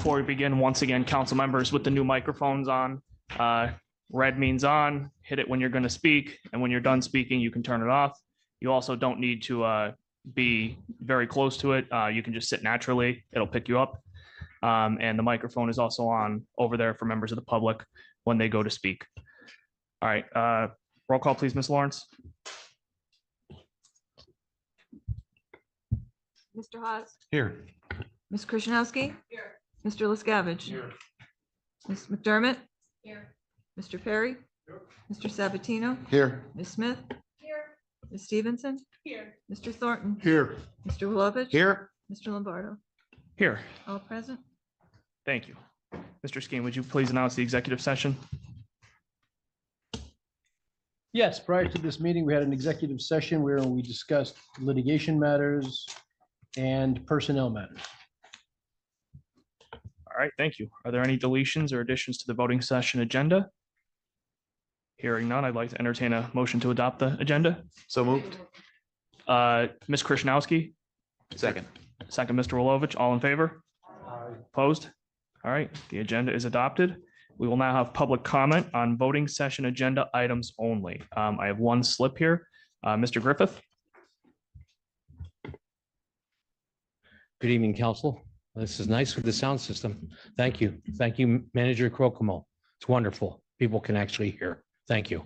before we begin, once again, council members with the new microphones on, red means on, hit it when you're going to speak, and when you're done speaking, you can turn it off. You also don't need to be very close to it. You can just sit naturally. It'll pick you up. And the microphone is also on over there for members of the public when they go to speak. All right, roll call, please, Ms. Lawrence. Mr. Haas, Here. Ms. Krishnowski. Here. Mr. Liscavige. Here. Ms. McDermott. Here. Mr. Perry. Here. Mr. Sabatino. Here. Ms. Smith. Here. Ms. Stevenson. Here. Mr. Thornton. Here. Mr. Wilovich. Here. Mr. Lombardo. Here. All present. Thank you. Mr. Skeen, would you please announce the executive session? Yes, prior to this meeting, we had an executive session where we discussed litigation matters and personnel matters. All right, thank you. Are there any deletions or additions to the voting session agenda? Hearing none, I'd like to entertain a motion to adopt the agenda. So moved. Ms. Krishnowski, Second. second, Mr. Wilovich, all in favor? Opposed? All right, the agenda is adopted. We will now have public comment on voting session agenda items only. I have one slip here. Mr. Griffith? Good evening, council. This is nice with the sound system. Thank you. Thank you, Manager Crocomo. It's wonderful. People can actually hear. Thank you.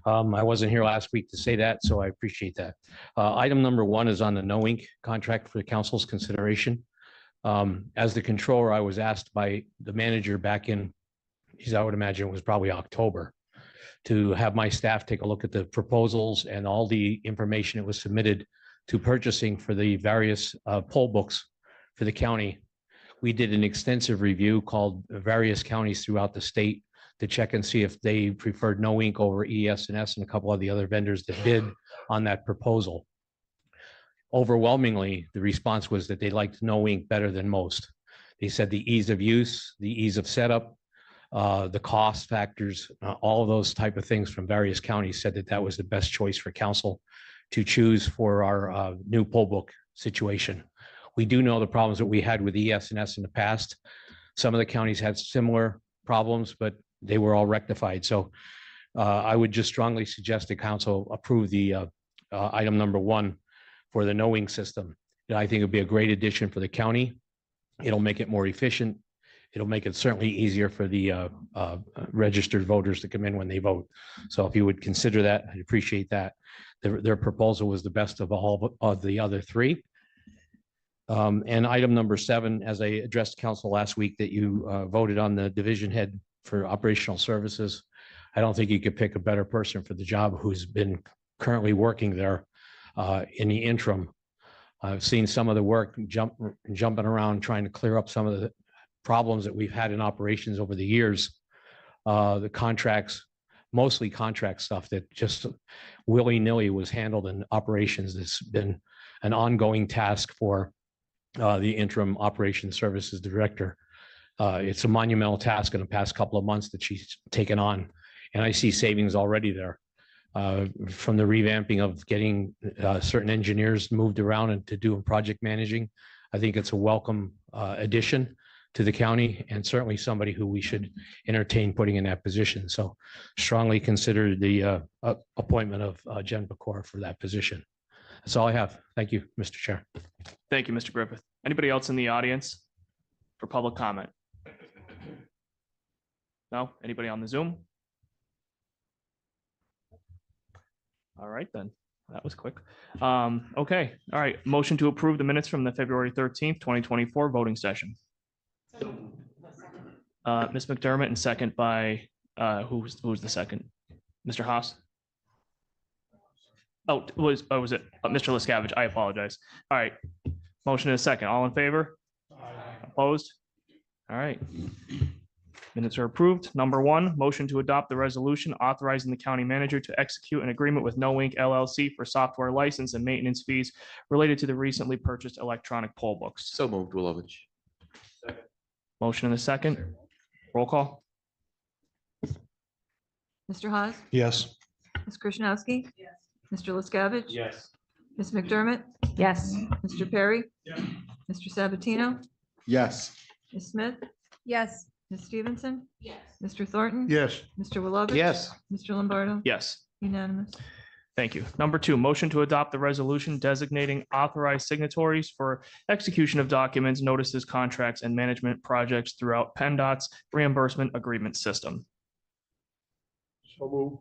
I wasn't here last week to say that, so I appreciate that. Item number one is on the no ink contract for the council's consideration. As the controller, I was asked by the manager back in, I would imagine it was probably October, to have my staff take a look at the proposals and all the information that was submitted to purchasing for the various poll books for the county. We did an extensive review called various counties throughout the state to check and see if they preferred no ink over ES&S and a couple of the other vendors that bid on that proposal. Overwhelmingly, the response was that they liked no ink better than most. They said the ease of use, the ease of setup, the cost factors, all of those type of things from various counties said that that was the best choice for council to choose for our new poll book situation. We do know the problems that we had with ES&S in the past. Some of the counties had similar problems, but they were all rectified. So I would just strongly suggest the council approve the item number one for the no ink system. I think it'd be a great addition for the county. It'll make it more efficient. It'll make it certainly easier for the registered voters to come in when they vote. So if you would consider that, I'd appreciate that. Their proposal was the best of all of the other three. And item number 7, as I addressed council last week, that you voted on the division head for operational services. I don't think you could pick a better person for the job who's been currently working there in the interim. I've seen some of the work jumping around, trying to clear up some of the problems that we've had in operations over the years. The contracts, mostly contract stuff that just willy-nilly was handled in operations. That's been an ongoing task for the interim operations services director. It's a monumental task in the past couple of months that she's taken on. And I see savings already there from the revamping of getting certain engineers moved around and to do project managing. I think it's a welcome addition to the county and certainly somebody who we should entertain putting in that position. So strongly consider the appointment of Jen Pecora for that position. That's all I have. Thank you, Mr. Chair. Thank you, Mr. Griffith. Anybody else in the audience for public comment? No? Anybody on the Zoom? All right, then. That was quick. Okay. All right. Motion to approve the minutes from the February 13th, 2024 voting session. Ms. McDermott, and second by who's the second? Mr. Haas? Was it Mr. Liscavige? I apologize. All right. Motion is second. All in favor? Opposed? All right. Minutes are approved. Number 1, motion to adopt the resolution authorizing the county manager to execute an agreement with No Ink LLC for software license and maintenance fees related to the recently purchased electronic poll books. So moved, Wilovich. Motion in a second. Roll call. Mr. Haas, Yes. Ms. Krishnowski. Yes. Mr. Liscavige. Yes. Ms. McDermott. Yes. Mr. Perry. Yes. Mr. Sabatino. Yes. Ms. Smith? Yes. Ms. Stevenson? Yes. Mr. Thornton? Yes. Mr. Wilovich? Yes. Mr. Lombardo? Yes. Unanimous. Thank you. Number two, motion to adopt the resolution designating authorized signatories for execution of documents, notices, contracts, and management projects throughout PennDOT's reimbursement agreement system. So move.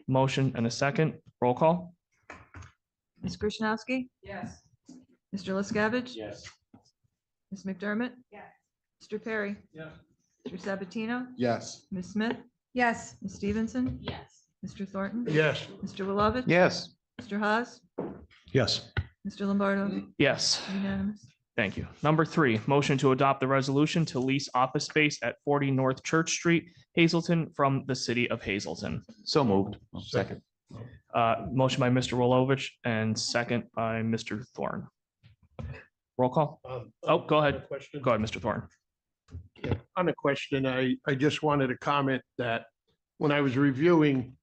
Motion and a second. Roll call. Ms. Krasinowski? Yes. Mr. LaScavitch? Yes. Ms. McDermott? Yes. Mr. Perry? Yes. Mr. Sabatino? Yes. Ms. Smith? Yes. Ms. Stevenson? Yes. Mr. Thornton? Yes. Mr. Wilovich? Yes. Mr. Haas? Yes. Mr. Lombardo? Yes. Unanimous. Thank you. Number three, motion to adopt the resolution to lease office space at 40 North Church Street, Hazelton, from the city of Hazelton. So moved. Second. Motion by Mr. Wilovich and second by Mr. Thorne. Roll call. Oh, go ahead. Question. Go ahead, Mr. Thorne. Yeah, on the question, I just wanted to comment that when I was reviewing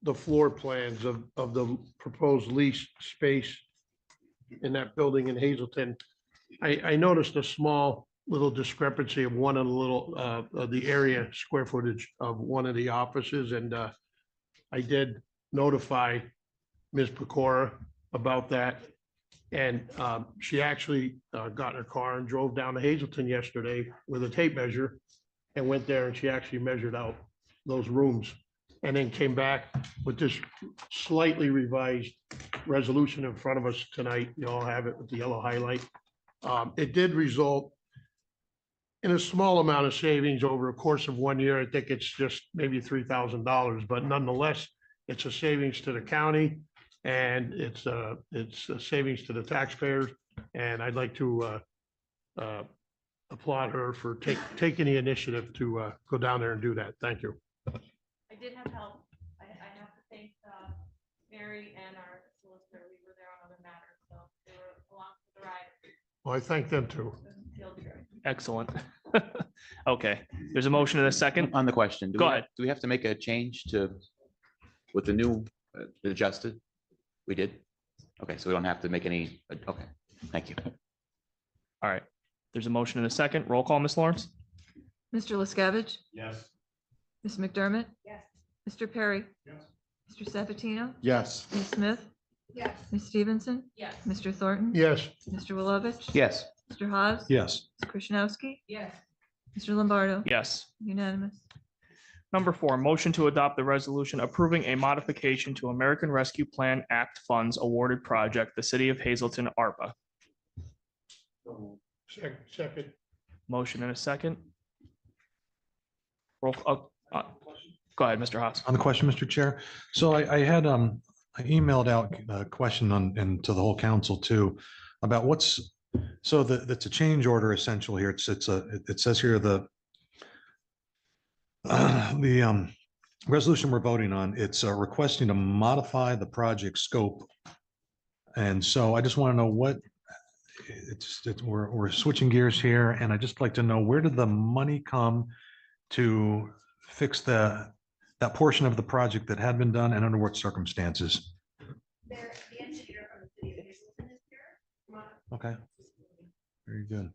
the floor plans of the proposed lease space in that building in Hazelton, I noticed a small little discrepancy of one of the little, of the area square footage of one of the offices, and I did notify Ms. Pecora about that. And she actually got in her car and drove down to Hazelton yesterday with a tape measure and went there, and she actually measured out those rooms and then came back with this slightly revised resolution in front of us tonight. You all have it with the yellow highlight. It did result in a small amount of savings over a course of 1 year. I think it's just maybe $3,000, but nonetheless, it's a savings to the county. And it's a savings to the taxpayers, and I'd like to applaud her for taking the initiative to go down there and do that. Thank you. I did have help. I have to thank Mary and our solicitor. We were there on other matters, so they were along for the ride. Well, I thank them too. Field trip. Excellent. Okay, there's a motion and a second. On the question. Go ahead. Do we have to make a change to, with the new adjusted? We did? Okay, so we don't have to make any, okay, thank you. All right, there's a motion and a second. Roll call, Ms. Lawrence? Mr. LaScavitch? Yes. Ms. McDermott? Yes. Mr. Perry? Yes. Mr. Sabatino? Yes. Ms. Smith? Yes. Ms. Stevenson? Yes. Mr. Thornton? Yes. Mr. Wilovich? Yes, Mr. Haas? Yes. Ms. Krasinowski? Yes. Mr. Lombardo? Yes. Unanimous. Number four, motion to adopt the resolution approving a modification to American Rescue Plan Act funds awarded project, the City of Hazelton, ARPA. Second. Motion and a second. Roll, go ahead, Mr. Haas. On the question, Mr. Chair. So I had, I emailed out a question on, and to the whole council too, about what's, so that's a change order essential here. It says here the resolution we're voting on, it's requesting to modify the project scope. And so I just want to know what, we're switching gears here, and I just like to know, where did the money come to fix that portion of the project that had been done, and under what circumstances? The engineer from the city of Hazelton is here. Okay, very good.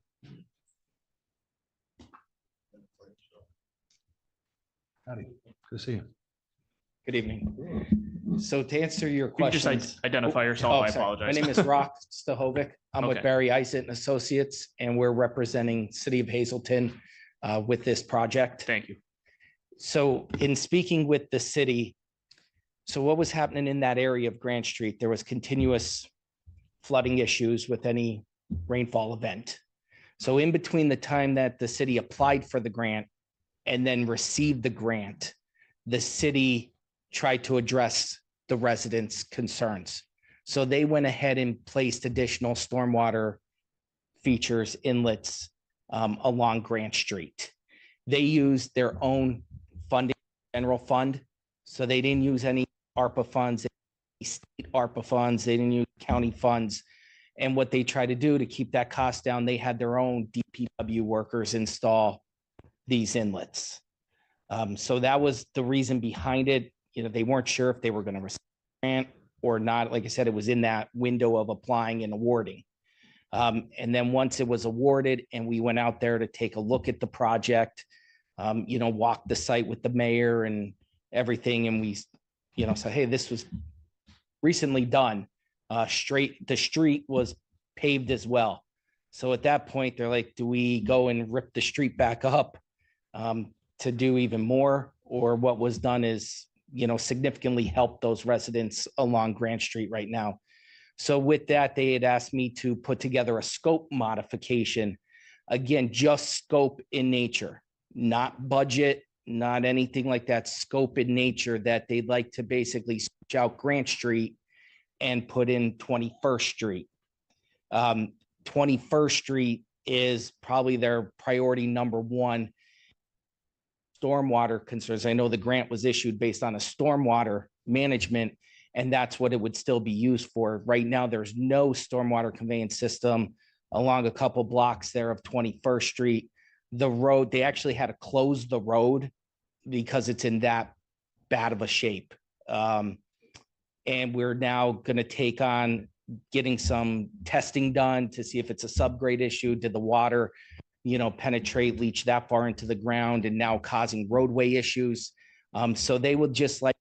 Howdy, good to see you. Good evening. So to answer your You can just questions. identify yourself. Oh, I sorry. apologize. My name is Rock Stahovic. I'm with Okay. Barry Iset and Associates, and we're representing City of Hazelton with this project. Thank you. So in speaking with the city, so what was happening in that area of Grant Street, there was continuous flooding issues with any rainfall event. So in between the time that the city applied for the grant and then received the grant, the city tried to address the residents' concerns. So they went ahead and placed additional stormwater features, inlets along Grant Street. They used their own funding, general fund. So they didn't use any ARPA funds, state ARPA funds, they didn't use county funds. And what they tried to do to keep that cost down, they had their own DPW workers install these inlets. So that was the reason behind it. You know, they weren't sure if they were going to receive a grant or not. Like I said, it was in that window of applying and awarding. And then once it was awarded and we went out there to take a look at the project, walk the site with the mayor and everything. And we, said, hey, this was recently done. The street was paved as well. So at that point, they're like, do we go and rip the street back up to do even more? Or what was done is, significantly help those residents along Grant Street right now. So with that, they had asked me to put together a scope modification. Again, just scope in nature, not budget, not anything like that, scope in nature, that they'd like to basically switch out Grant Street and put in 21st Street. 21st Street is probably their priority number one. Stormwater concerns. I know the grant was issued based on a stormwater management, and that's what it would still be used for. Right now, there's no stormwater conveyance system along a couple blocks there of 21st Street. The road, they actually had to close the road because it's in that bad of a shape. And we're now going to take on getting some testing done to see if it's a subgrade issue. Did the water, penetrate, leach that far into the ground and now causing roadway issues? So they would just like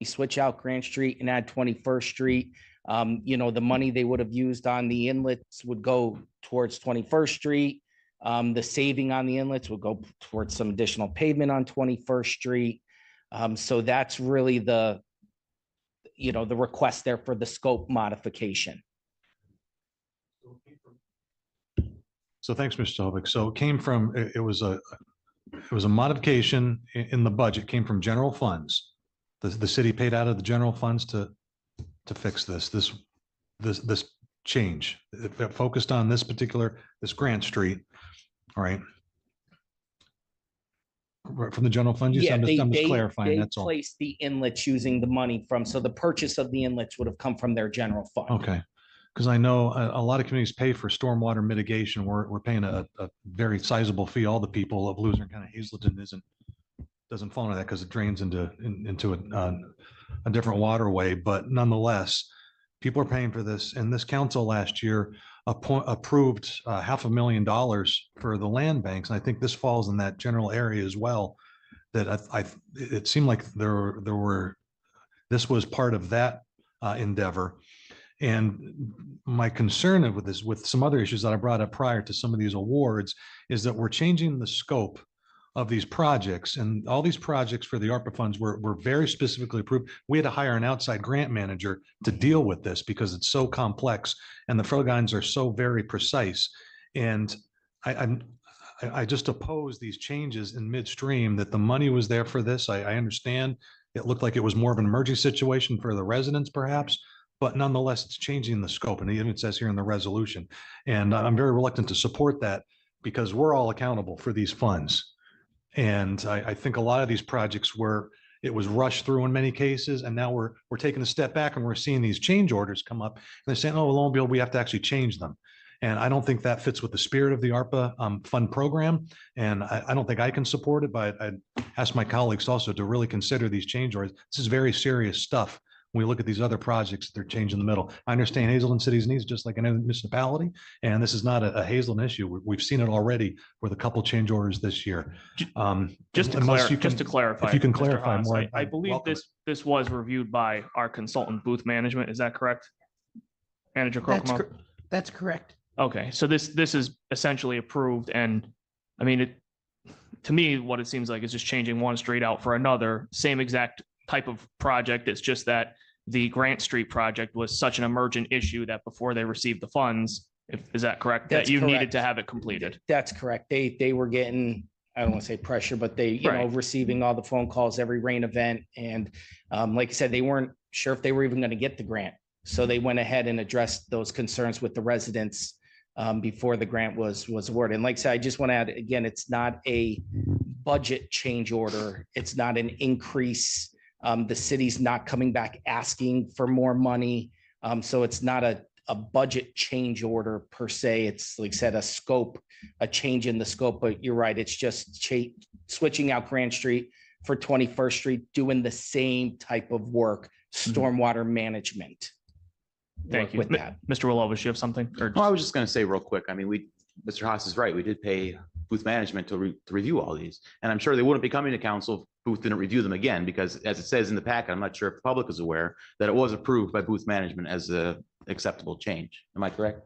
switch out Grant Street and add 21st Street. The money they would have used on the inlets would go towards 21st Street. The saving on the inlets would go towards some additional pavement on 21st Street. So that's really the request there for the scope modification. So thanks, Mr. Hovik. So it came from, it was a modification in the budget, came from general funds. The city paid out of the general funds to fix this change. It focused on this Grant Street, all right? From the general fund, I'm just clarifying, they that's all. placed the inlets using the money from, so the purchase of the inlets would have come from their general fund. Okay, because I know a lot of communities pay for stormwater mitigation. We're paying a very sizable fee. All the people of Luzerne County, Hazelton doesn't fall into that because it drains into a different waterway. But nonetheless, people are paying for this. And this council last year approved $500,000 for the land banks. And I think this falls in that general area as well. That it seemed like this was part of that endeavor. And my concern with this, with some other issues that I brought up prior to some of these awards, is that we're changing the scope of these projects, and all these projects for the ARPA funds were very specifically approved. We had to hire an outside grant manager to deal with this because it's so complex and the flow guidelines are so very precise. And I just oppose these changes in midstream. That the money was there for this. I understand it looked like it was more of an emergency situation for the residents perhaps, but nonetheless, it's changing the scope. And even it says here in the resolution, and I'm very reluctant to support that because we're all accountable for these funds. And I think a lot of these projects it was rushed through in many cases, and now we're taking a step back and we're seeing these change orders come up and they're saying, oh, lo and behold, we have to actually change them. And I don't think that fits with the spirit of the ARPA fund program. And I don't think I can support it, but I'd ask my colleagues also to really consider these change orders. This is very serious stuff. When we look at these other projects, they're changing the middle. I understand Hazelton City's needs just like any municipality, and this is not a Hazelton issue. We've seen it already with a couple change orders this year. Just to clarify, if you can Mr. clarify Haas, more, I believe this was reviewed by our consultant Booth Management. Is that correct? Manager Kokomo? That's correct. Okay, so this is essentially approved, and I mean, to me, what it seems like is just changing one street out for another, same exact type of project. It's just that the Grant Street project was such an emergent issue that before they received the funds, is that correct? That's that you needed correct. to have it completed. That's correct. They were getting, I don't want to say pressure, but they, Right. receiving all the phone calls, every rain event. And like I said, they weren't sure if they were even going to get the grant. So they went ahead and addressed those concerns with the residents before the grant was awarded. And like I said, I just want to add, again, it's not a budget change order. It's not an increase. The city's not coming back asking for more money. So it's not a budget change order per se. It's like I said, a change in the scope, but you're right. It's just switching out Grant Street for 21st Street, doing the same type of work, stormwater management. Thank work you. with that. Mr. Willoughby, you have something? Or Well, I was just gonna say real quick, I mean, Mr. Haas is right. We did pay Booth Management to review all these. And I'm sure they wouldn't be coming to council if Booth didn't review them again, because as it says in the packet, I'm not sure if the public is aware that it was approved by Booth Management as a acceptable change. Am I correct?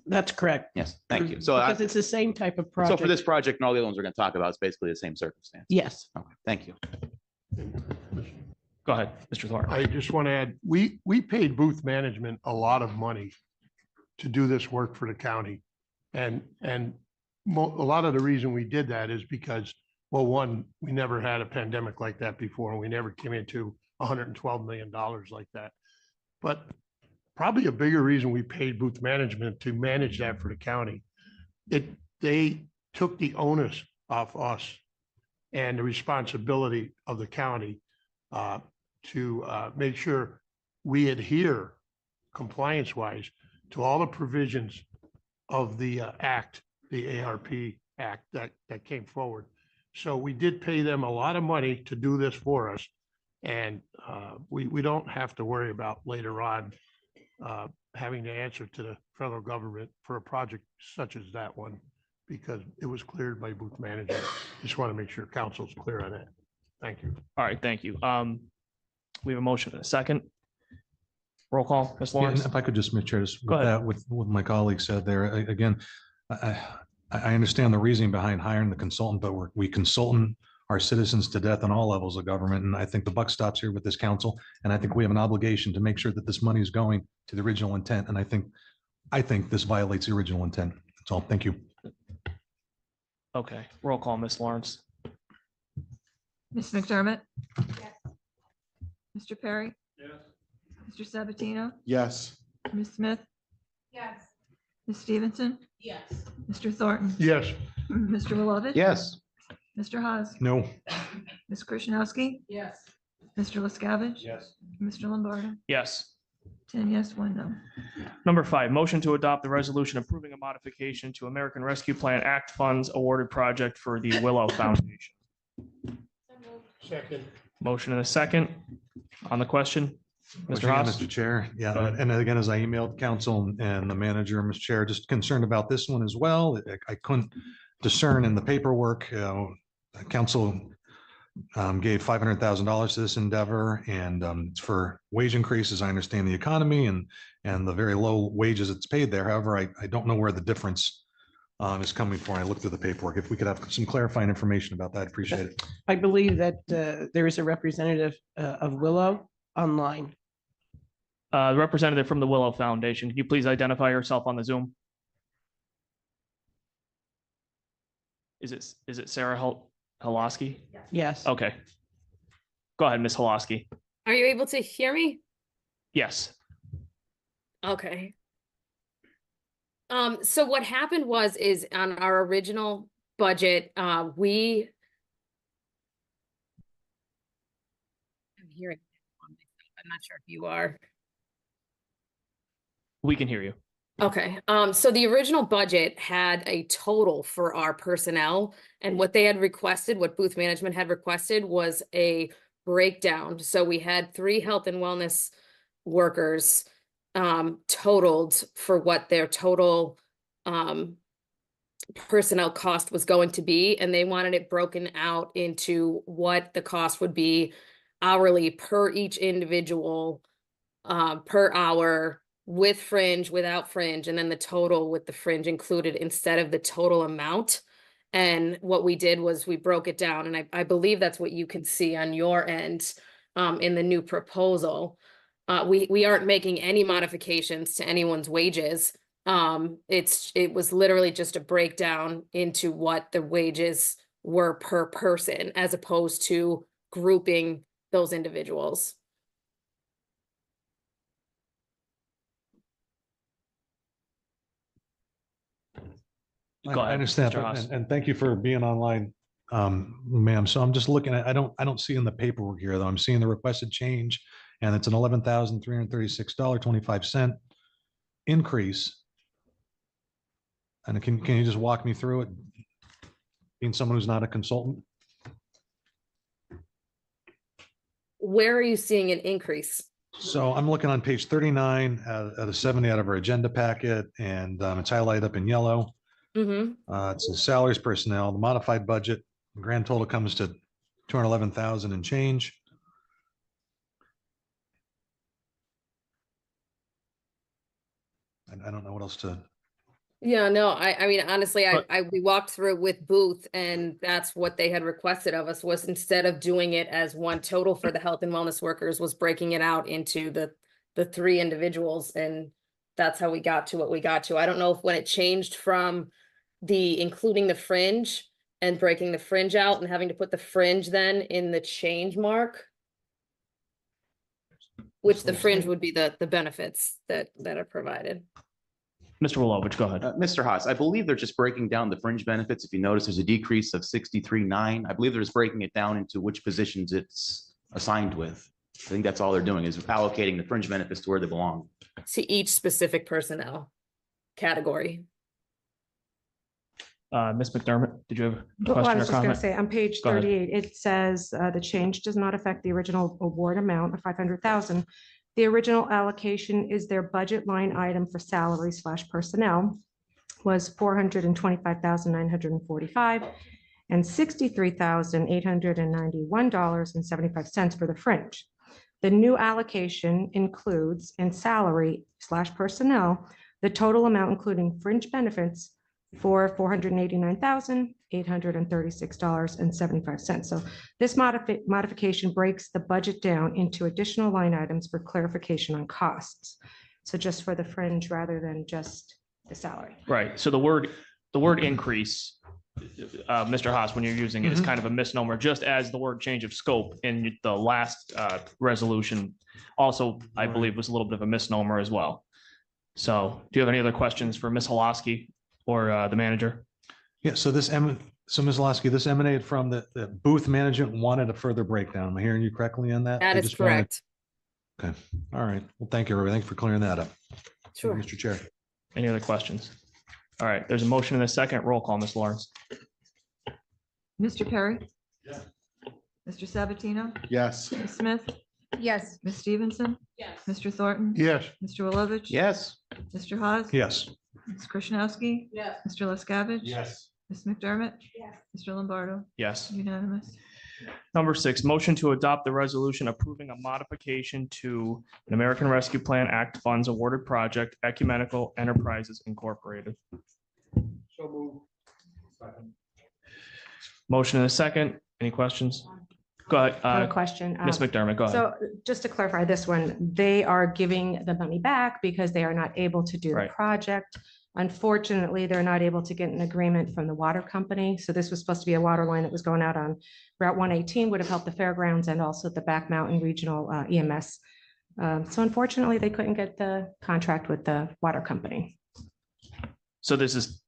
That's correct. Yes, thank you. Because it's the same type of So project. for this project and all the other ones we're gonna talk about, it's basically the same circumstance. Yes. Okay, thank you. go ahead, Mr. Thornton. I just want to add, we paid Booth Management a lot of money to do this work for the county. And a lot of the reason we did that is because, well, one, we never had a pandemic like that before, and we never came into $112 million like that. But probably a bigger reason we paid Booth Management to manage that for the county. They took the onus off us and the responsibility of the county to make sure we adhere compliance-wise to all the provisions of the act, the ARP Act that came forward. So we did pay them a lot of money to do this for us. And we don't have to worry about later on having to answer to the federal government for a project such as that one, because it was cleared by Booth Management. Just want to make sure council's clear on that. Thank you. All right, thank you. We have a motion and a second. Roll call, Ms. Yeah, and Lawrence. if I could just, Mr. Chair, just Go with ahead. that, with what my colleague said there, again, I understand the reasoning behind hiring the consultant, but we consultant our citizens to death on all levels of government. And I think the buck stops here with this council. And I think we have an obligation to make sure that this money is going to the original intent. And I think this violates the original intent. That's all. Thank you. Okay, roll call, Ms. Lawrence. Ms. McDermott? Mr. Perry? Mr. Sabatino? Yes. Ms. Smith? Yes. Ms. Stevenson? Yes. Mr. Thornton? Yes. Mr. Wilovich? Yes. Mr. Haas? No. Ms. Krasinowski? Yes. Mr. LaScavitch? Yes. Mr. Lombardo? Yes. 10 yes, 1 no. Number 5, motion to adopt the resolution approving a modification to American Rescue Plan Act funds awarded project for the Willow Foundation. Second. Motion and a second on the question. Once Mr. again, Haas? Mr. Chair, Go yeah, ahead. and again, as I emailed council and the manager, Mr. Chair, just concerned about this one as well. I couldn't discern in the paperwork, council gave $500,000 to this endeavor, and it's for wage increases. I understand the economy and the very low wages it's paid there. However, I don't know where the difference is coming from. I looked through the paperwork. If we could have some clarifying information about that, I'd appreciate it. I believe that there is a representative of Willow online. The representative from the Willow Foundation, can you please identify yourself on the Zoom? Is it Sarah Holoski? Yes. Okay. Go ahead, Ms. Holoski. Are you able to hear me? Yes. Okay. So what happened is on our original budget, I'm hearing, I'm not sure if you are. We can hear you. Okay, so the original budget had a total for our personnel, and what they had requested, what Booth Management had requested was a breakdown. So we had 3 health and wellness workers totaled for what their total personnel cost was going to be, and they wanted it broken out into what the cost would be hourly per each individual per hour, with fringe, without fringe, and then the total with the fringe included instead of the total amount. And what we did was we broke it down, and I believe that's what you can see on your end in the new proposal. We aren't making any modifications to anyone's wages. It was literally just a breakdown into what the wages were per person, as opposed to grouping those individuals. Go I ahead, understand, Mr. Haas. and thank you for being online, ma'am. So I'm just looking at, I don't see in the paperwork here, though. I'm seeing the requested change, and it's an $11,336.25 increase. And can you just walk me through it? Being someone who's not a consultant? Where are you seeing an increase? So I'm looking on page 39 out of 70 out of our agenda packet, and it's highlighted up in yellow. Mm-hmm. It says salaries, personnel, the modified budget, grand total comes to 211,000 and change. I don't know what else to, Yeah, no, I mean, honestly, But- we walked through it with Booth and that's what they had requested of us was instead of doing it as one total for the health and wellness workers was breaking it out into the three individuals and that's how we got to what we got to. I don't know if when it changed from the including the fringe and breaking the fringe out and having to put the fringe then in the change mark. Which the fringe would be the benefits that are provided. Mr. Wilovich, go ahead. Mr. Haas, I believe they're just breaking down the fringe benefits. If you notice, there's a decrease of 63.9. I believe they're just breaking it down into which positions it's assigned with. I think that's all they're doing is allocating the fringe benefits to where they belong. To each specific personnel category. Ms. McDermott, did you have a Well, I question or was just going to comment? say, on page Go ahead. 38, it says the change does not affect the original award amount of 500,000. The original allocation is their budget line item for salary / personnel was 425,945 and $63,891.75 for the fringe. The new allocation includes in salary / personnel, the total amount including fringe benefits for $489,836.75. So this modification breaks the budget down into additional line items for clarification on costs. So just for the fringe rather than just the salary. Right, so the word increase, Mr. Haas, when you're using it, is kind of a misnomer, just as the word change of scope in the last resolution also, I believe, was a little bit of a misnomer as well. So do you have any other questions for Ms. Holoski or the manager? yeah, so Ms. Lasky, this emanated from the booth management wanted a further breakdown. Am I hearing you correctly on that? That They is just wanted- correct. All right. Well, thank you, everybody. Thanks for clearing that up. Sure. Mr. Chair. Any other questions? All right, there's a motion in a second. Roll call, Ms. Lawrence. Mr. Perry? Mr. Sabatino? yes. Ms. Smith? Yes. Ms. Stevenson? Yes. Mr. Thornton? Yes. Mr. Wilovich? Yes. Mr. Hawes? Yes. Ms. Krasinowski? Yes. Mr. LaScavitch? Yes. Ms. McDermott? Yes. Mr. Lombardo? Yes. Unanimous. Number 6, motion to adopt the resolution approving a modification to an American Rescue Plan Act funds awarded project Ecumenical Enterprises Incorporated. So move. Motion in a second. Any questions? Go I have a ahead. question. Ms. McDermott, go ahead. So just to clarify this one, they are giving the money back because they are not able to do the Right. project. Unfortunately, they're not able to get an agreement from the water company. So this was supposed to be a water line that was going out on Route 118, would have helped the fairgrounds and also the Back Mountain Regional EMS. So unfortunately, they couldn't get the contract with the water company. So this is,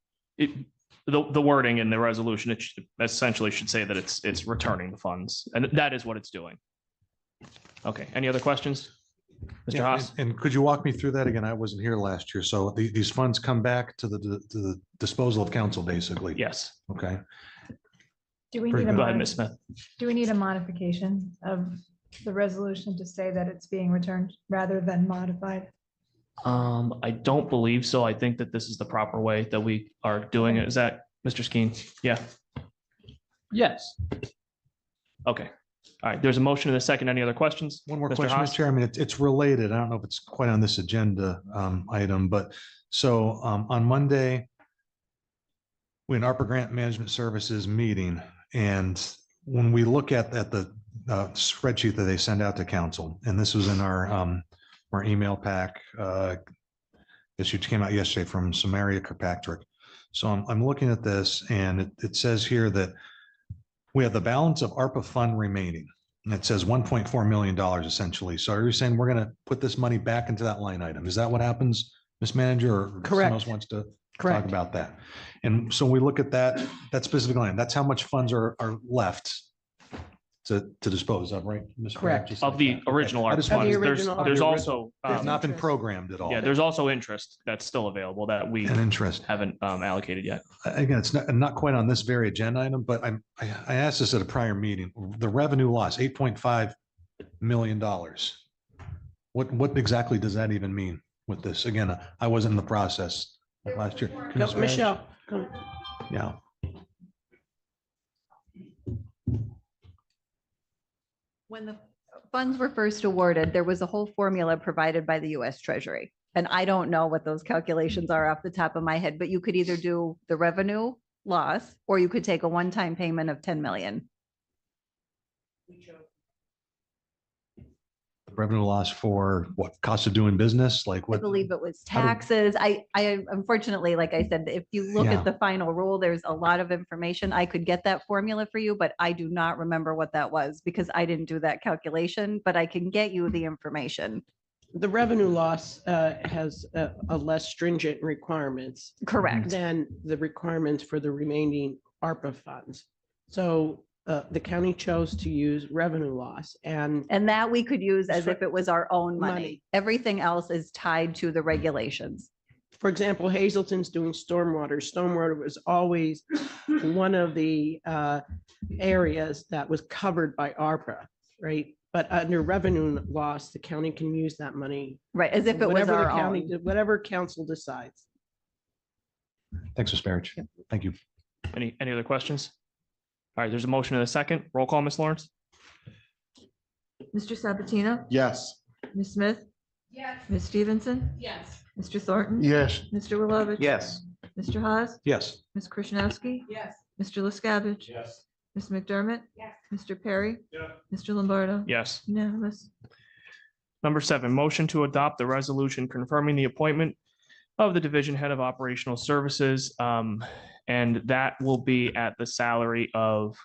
the wording in the resolution, it essentially should say that it's returning the funds, and that is what it's doing. Okay, any other questions? Mr. Yeah, Haas? and could you walk me through that again? I wasn't here last year. So these funds come back to the disposal of council, basically? Yes. Okay. Do we Very need a, good. Go ahead, modi- Ms. Smith. do we need a modification of the resolution to say that it's being returned rather than modified? I don't believe so. I think that this is the proper way that we are doing it. Is that Mr. Skeen? Yeah, Yes. okay. All right, there's a motion and a second. Any other questions? One more Mr. question, Haas? Mr. Chair. I mean, it's related. I don't know if it's quite on this agenda item, but so on Monday, we had an ARPA Grant Management Services meeting, and when we look at the spreadsheet that they send out to council, and this was in our email pack, this which came out yesterday from Samaria Kirkpatrick. So I'm looking at this, and it says here that we have the balance of ARPA fund remaining. And it says $1.4 million essentially. So are you saying we're going to put this money back into that line item? Is that what happens, Ms. Manager, or someone Correct. else wants to talk Correct. about that? And so we look at that specific line. That's how much funds are left to dispose of, right? Ms. Grant? Correct. Just Of like the that. Okay. original I ARPA just Of the funds, wanted- original there's ARPA. also, They've not been programmed at all. yeah, there's also interest that's still available that we An interest. haven't allocated yet. Again, it's not quite on this very agenda item, but I asked this at a prior meeting. The revenue loss, $8.5 million. what exactly does that even mean with this? Again, I wasn't in the process last year. Can you No, spare- Michelle, come. Yeah. When the funds were first awarded, there was a whole formula provided by the US Treasury. And I don't know what those calculations are off the top of my head, but you could either do the revenue loss or you could take a one-time payment of 10 million. Revenue loss for what? Cost of doing business? Like I what? believe it was how do- taxes. I unfortunately, like I said, if you look Yeah. at the final rule, there's a lot of information. I could get that formula for you, but I do not remember what that was because I didn't do that calculation, but I can get you the information. The revenue loss has a less stringent requirements Correct. than the requirements for the remaining ARPA funds. So the county chose to use revenue loss and And that we could use as Sure. if it was our own money. Money. Everything else is tied to the regulations. for example, Hazelton's doing stormwater. Stormwater was always one of the areas that was covered by ARPA, right? But under revenue loss, the county can use that money. Right, as if it was whatever the our county, own. whatever council decides. Thanks, Ms. Barrich. Thank you. Any other questions? All right, there's a motion and a second. Roll call, Ms. Lawrence? Mr. Sabatino? Yes. Ms. Smith? Yes. Ms. Stevenson? Yes. Mr. Thornton? Yes. Mr. Wilovich? Yes. Mr. Haas? Yes. Ms. Krishnowski? Yes. Mr. LaScavitch? Yes. Ms. McDermott? Yes. Mr. Perry? Yeah. Mr. Lombardo? Yes. Unanimous. Number 7, motion to adopt the resolution confirming the appointment of the Division Head of Operational Services. And that will be at the salary of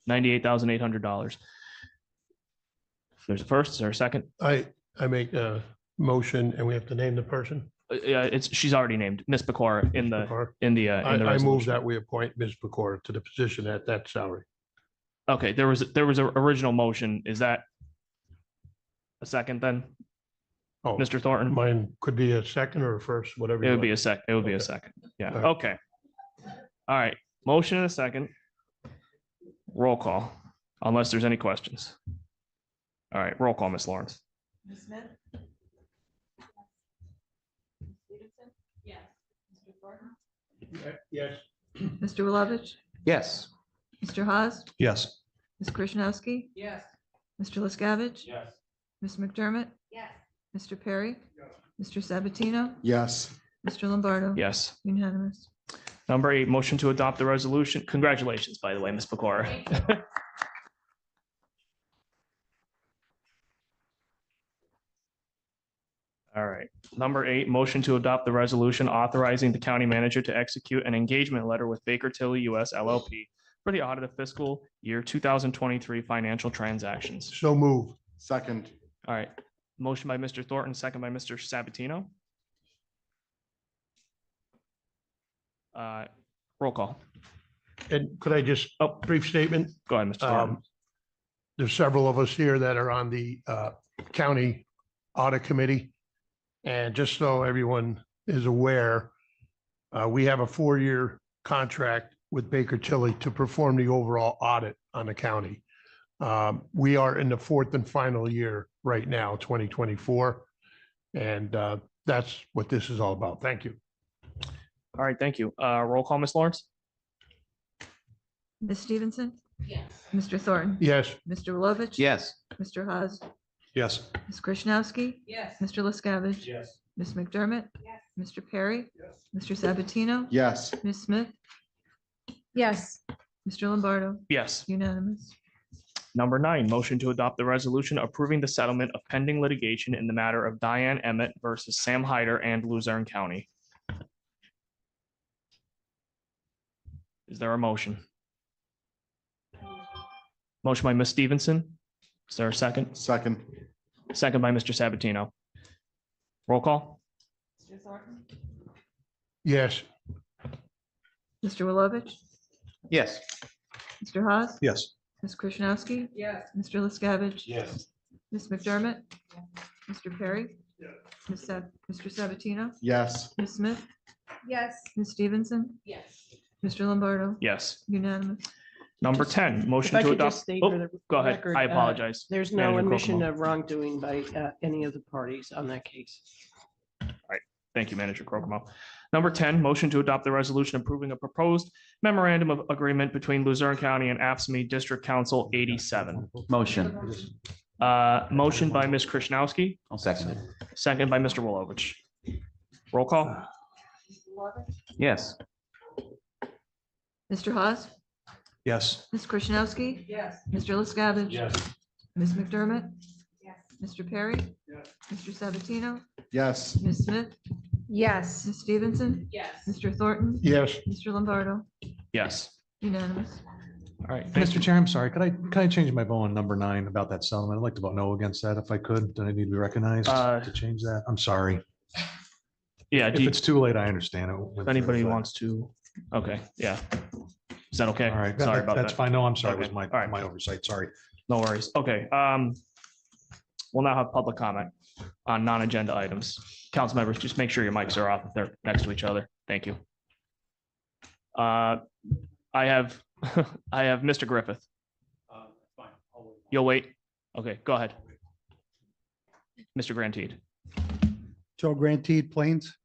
$98,800. There's a first, is there a second? I make a motion and we have to name the person. Yeah, she's already named, Ms. Pecora in the Or in the I move resolution. that we appoint Ms. Pecora to the position at that salary. Okay, there was an original motion. Is that a second then, Oh, Mr. Thornton? mine could be a second or a first, whatever. It you would be want. a sec, it would be a Okay. second. Yeah, All right. okay. All right, motion and a second. Roll call, unless there's any questions. All right, roll call, Ms. Lawrence. Ms. Smith? Yes. Mr. Thornton? Yes. Mr. Wilovich? Yes. Mr. Haas? Yes. Ms. Krishnowski? Yes. Mr. LaScavitch? Yes. Ms. McDermott? Yes. Mr. Perry? Mr. Sabatino? Yes. Mr. Lombardo? Yes. Unanimous. Number 8, motion to adopt the resolution. Congratulations, by the way, Ms. Pecora. All right, number 8, motion to adopt the resolution authorizing the county manager to execute an engagement letter with Baker Tilly US LLP for the audit of fiscal year 2023 financial transactions. So move. Second. All right, motion by Mr. Thornton, second by Mr. Sabatino. Roll call. And could I just, brief statement? Go ahead, Mr. Thornton. There's several of us here that are on the county audit committee. And just so everyone is aware, we have a 4-year contract with Baker Tilly to perform the overall audit on the county. We are in the 4th and final year right now, 2024. And that's what this is all about. Thank you. All right, thank you. Roll call, Ms. Lawrence? Ms. Stevenson? Yes. Mr. Thornton? Yes. Mr. Wilovich? Yes. Mr. Haas? Yes. Ms. Krishnowski? Yes. Mr. LaScavitch? Yes. Ms. McDermott? Yes. Mr. Perry? Mr. Sabatino? Yes. Ms. Smith? Yes. Mr. Lombardo? Yes. Unanimous. Number 9, motion to adopt the resolution approving the settlement of pending litigation in the matter of Diane Emmett versus Sam Hyder and Luzerne County. Is there a motion? Motion by Ms. Stevenson. Is there a second? Second. Second by Mr. Sabatino. Roll call? Mr. Thornton? Yes. Mr. Wilovich? Yes. Mr. Haas? Yes. Ms. Krishnowski? Yes. Mr. LaScavitch? Yes. Ms. McDermott? Mr. Perry? Mr. Sabatino? Yes. Ms. Smith? Yes. Ms. Stevenson? Yes. Mr. Lombardo? Yes. Unanimous. Number 10, motion If I to could adopt. just state Oh, for the go ahead. record, I apologize. There's no Manager admission Kokomo. of wrongdoing by any of the parties on that case. Thank you, Manager Kokomo. Number 10, motion to adopt the resolution approving a proposed memorandum of agreement between Luzerne County and AFSMI District Council 87. Motion. Motion by Ms. Krishnowski, I'll second it. second by Mr. Wilovich. Roll call. Yes. Mr. Hawes? Yes. Ms. Krishnowski? Yes. Mr. LaScavitch? Yes. Ms. McDermott? Yes. Mr. Perry? Mr. Sabatino? Yes. Ms. Smith? Yes. Ms. Stevenson? Yes. Mr. Thornton? Yes. Mr. Lombardo? Yes. Unanimous. All right. Thank you. Mr. Chair, I'm sorry. Could I change my vote on number 9 about that settlement? I'd like to vote no against that if I could. Do I need to be recognized to change that? I'm sorry. Yeah, If do you- it's too late, I understand it. if anybody wants to, okay, yeah. Is that okay? All right, Sorry about that's that. fine. No, I'm sorry. It was Okay, my, all right. my oversight. Sorry. No worries. Okay, we'll now have public comment on non-agenda items. Council members, just make sure your mics are off if they're next to each other. Thank you. I have, I have Mr. Griffith. You'll wait? Okay, go ahead. Mr. Grantede. Joe Grantede, Plains.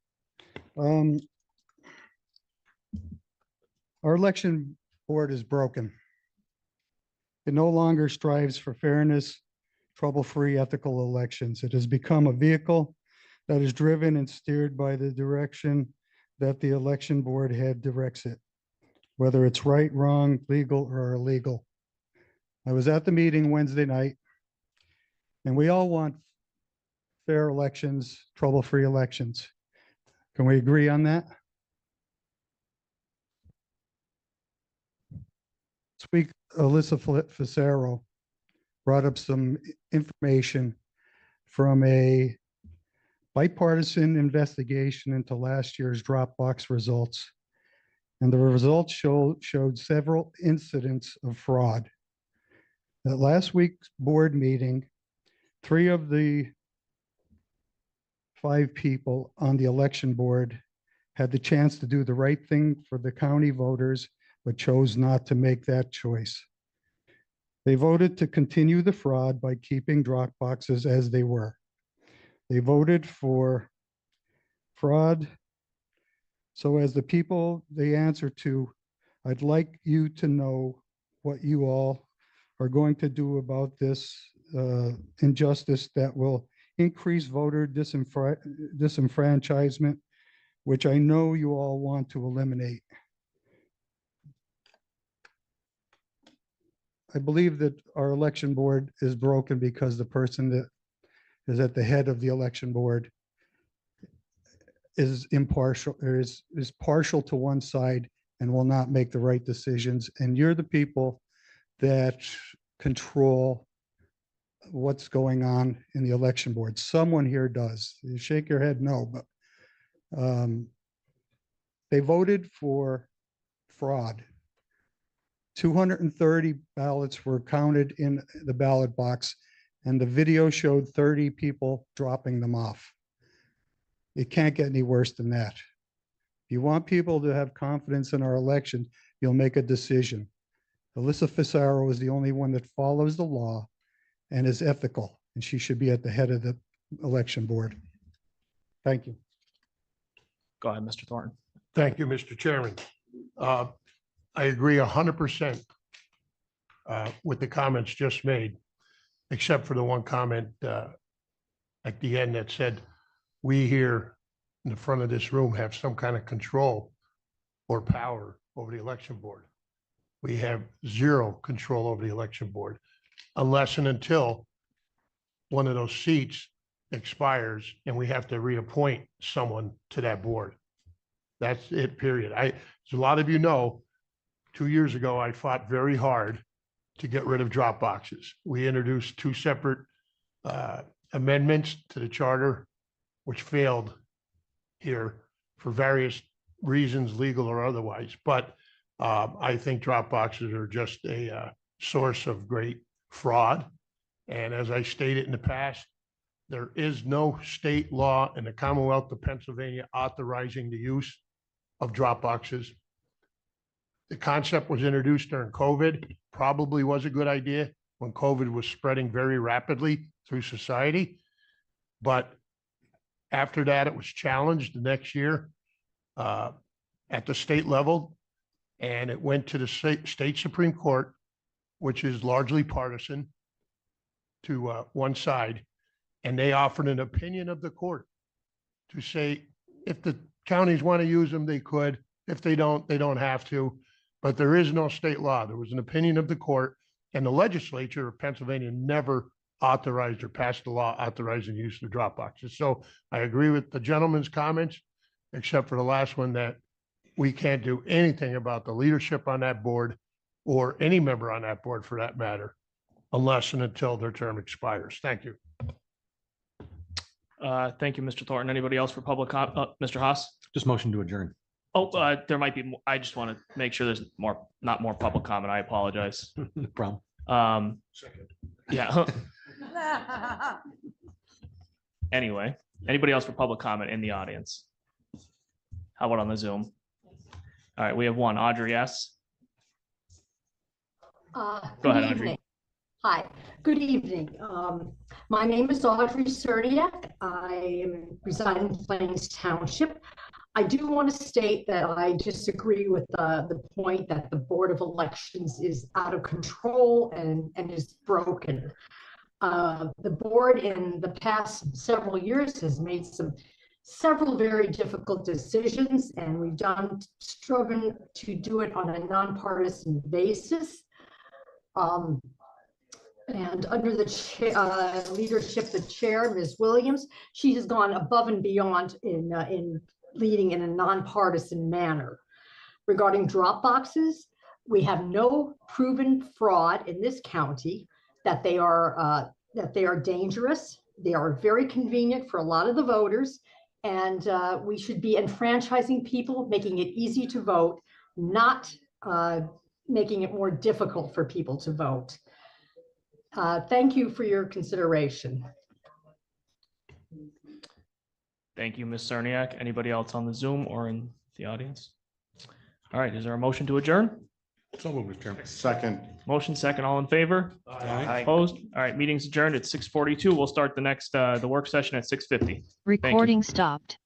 Our election board is broken. It no longer strives for fairness, trouble-free, ethical elections. It has become a vehicle that is driven and steered by the direction that the election board head directs it, whether it's right, wrong, legal, or illegal. I was at the meeting Wednesday night, and we all want fair elections, trouble-free elections. Can we agree on that? This week, Alyssa Facero brought up some information from a bipartisan investigation into last year's Dropbox results. And the results showed several incidents of fraud. At last week's board meeting, 3 of the 5 people on the election board had the chance to do the right thing for the county voters, but chose not to make that choice. They voted to continue the fraud by keeping drop boxes as they were. They voted for fraud. So as the people they answer to, I'd like you to know what you all are going to do about this injustice that will increase voter disenfranchisement, which I know you all want to eliminate. I believe that our election board is broken because the person that is at the head of the election board is impartial, or is partial to one side and will not make the right decisions. And you're the people that control what's going on in the election board. Someone here does. You shake your head no, but they voted for fraud. 230 ballots were counted in the ballot box, and the video showed 30 people dropping them off. It can't get any worse than that. If you want people to have confidence in our election, you'll make a decision. Alyssa Facero is the only one that follows the law and is ethical, and she should be at the head of the election board. Thank you. Go ahead, Mr. Thornton. Thank you, Mr. Chairman. I agree 100% with the comments just made, except for the one comment at the end that said, we here in the front of this room have some kind of control or power over the election board. We have zero control over the election board unless and until one of those seats expires and we have to reappoint someone to that board. That's it, period. As a lot of you know, 2 years ago, I fought very hard to get rid of drop boxes. We introduced 2 separate amendments to the charter, which failed here for various reasons, legal or otherwise. But I think drop boxes are just a source of great fraud. And as I stated in the past, there is no state law in the Commonwealth of Pennsylvania authorizing the use of drop boxes. The concept was introduced during COVID, probably was a good idea when COVID was spreading very rapidly through society. But after that, it was challenged the next year at the state level. And it went to the state Supreme Court, which is largely partisan to one side. And they offered an opinion of the court to say, if the counties want to use them, they could. If they don't have to. But there is no state law. There was an opinion of the court, and the legislature of Pennsylvania never authorized or passed a law authorizing the use of drop boxes. So I agree with the gentleman's comments, except for the last one, that we can't do anything about the leadership on that board or any member on that board for that matter, unless and until their term expires. Thank you. Thank you, Mr. Thornton. Anybody else for public Mr. Haas? Just motion to adjourn. Oh, there might be, I just want to make sure there's not more public comment. I apologize. No problem. Yeah. Anyway, anybody else for public comment in the audience? How about on the Zoom? All right, we have one. Audrey S. Go ahead, Audrey. Hi, good evening. My name is Audrey Cerniak. I reside in Plains Township. I do want to state that I disagree with the point that the Board of Elections is out of control and is broken. The board in the past several years has made several very difficult decisions, and we've striven to do it on a nonpartisan basis. And under the leadership of the chair, Ms. Williams, she has gone above and beyond in leading in a nonpartisan manner. Regarding drop boxes, we have no proven fraud in this county, that they are dangerous. They are very convenient for a lot of the voters, and we should be enfranchising people, making it easy to vote, not making it more difficult for people to vote. Thank you for your consideration. Thank you, Ms. Cerniak. Anybody else on the Zoom or in the audience? All right, is there a motion to adjourn? So moved, Mr. Chairman. Second. Motion second, all in favor? Aye. Opposed? All right, meeting's adjourned at 6:42. We'll start the next, the work session at 6:50. Recording stopped.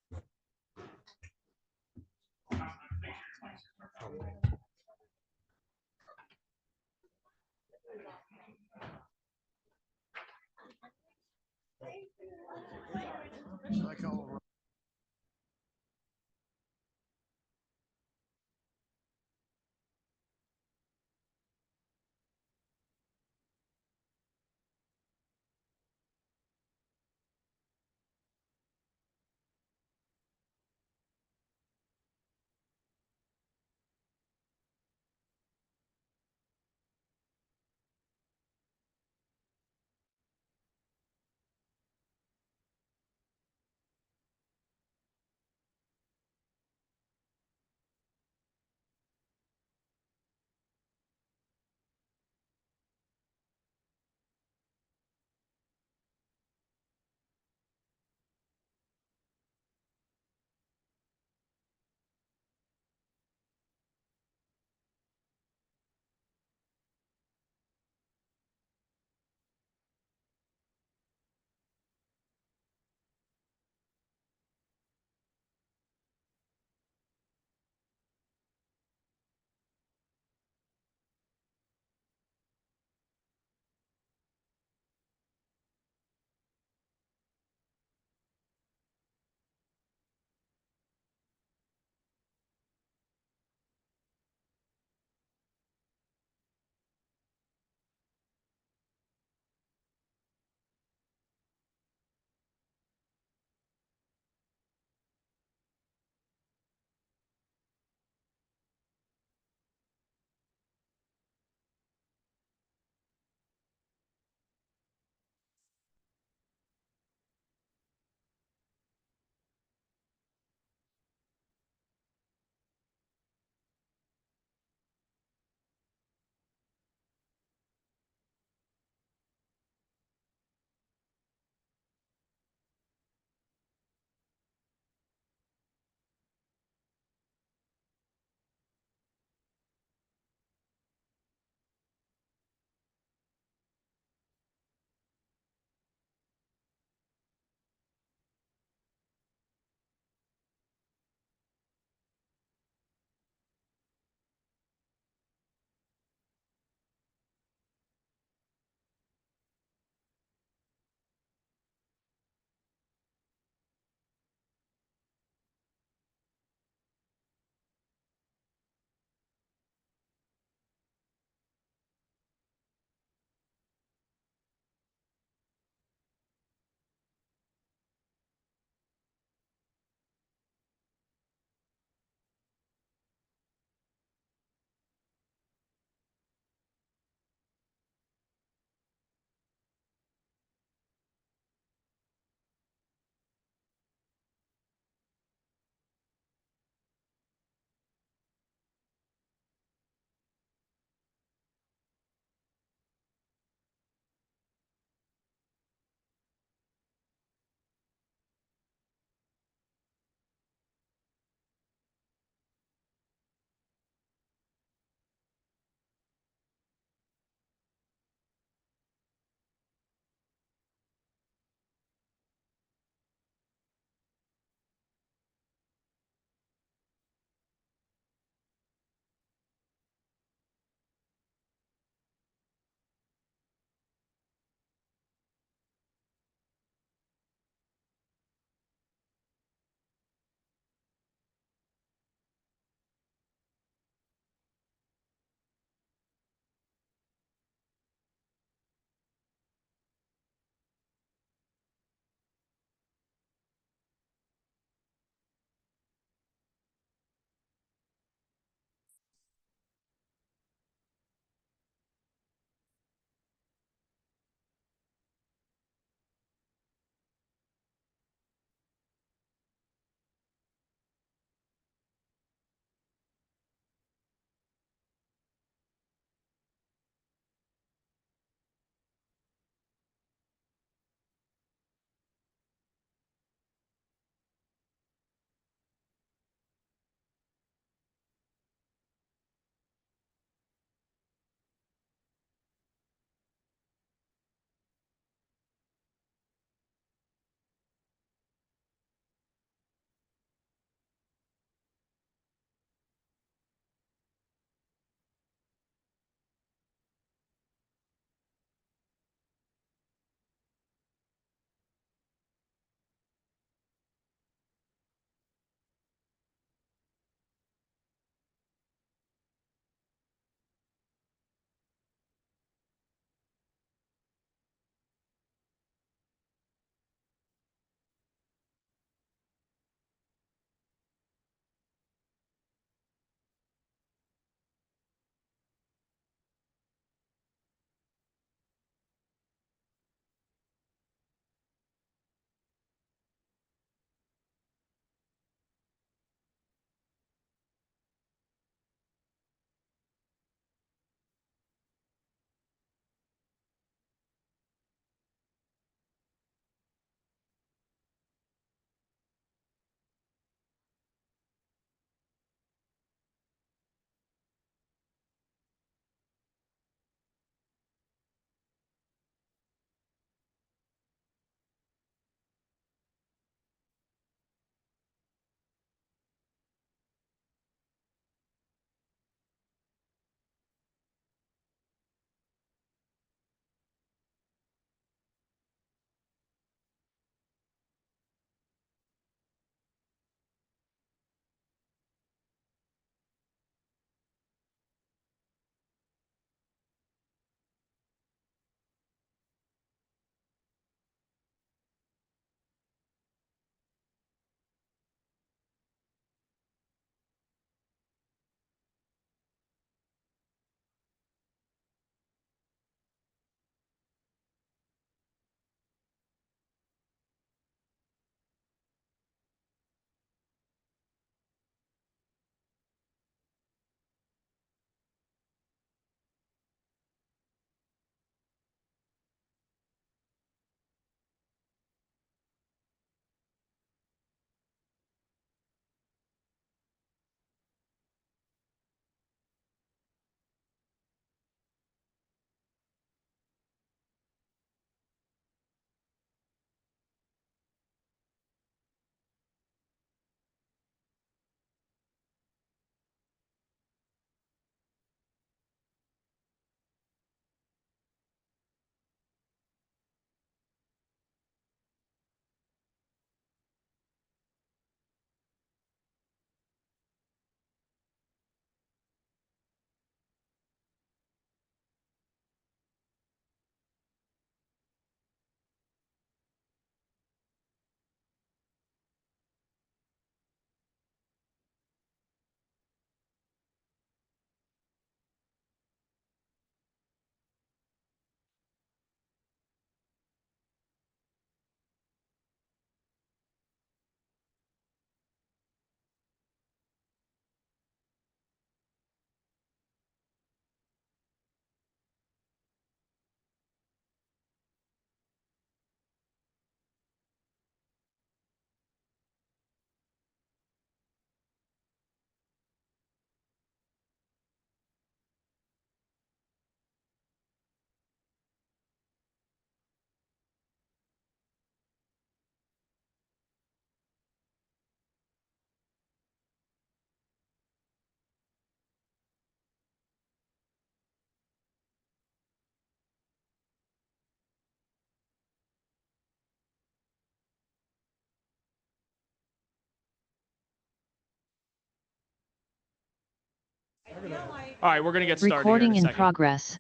All right, we're gonna get started here Recording in a in second. progress.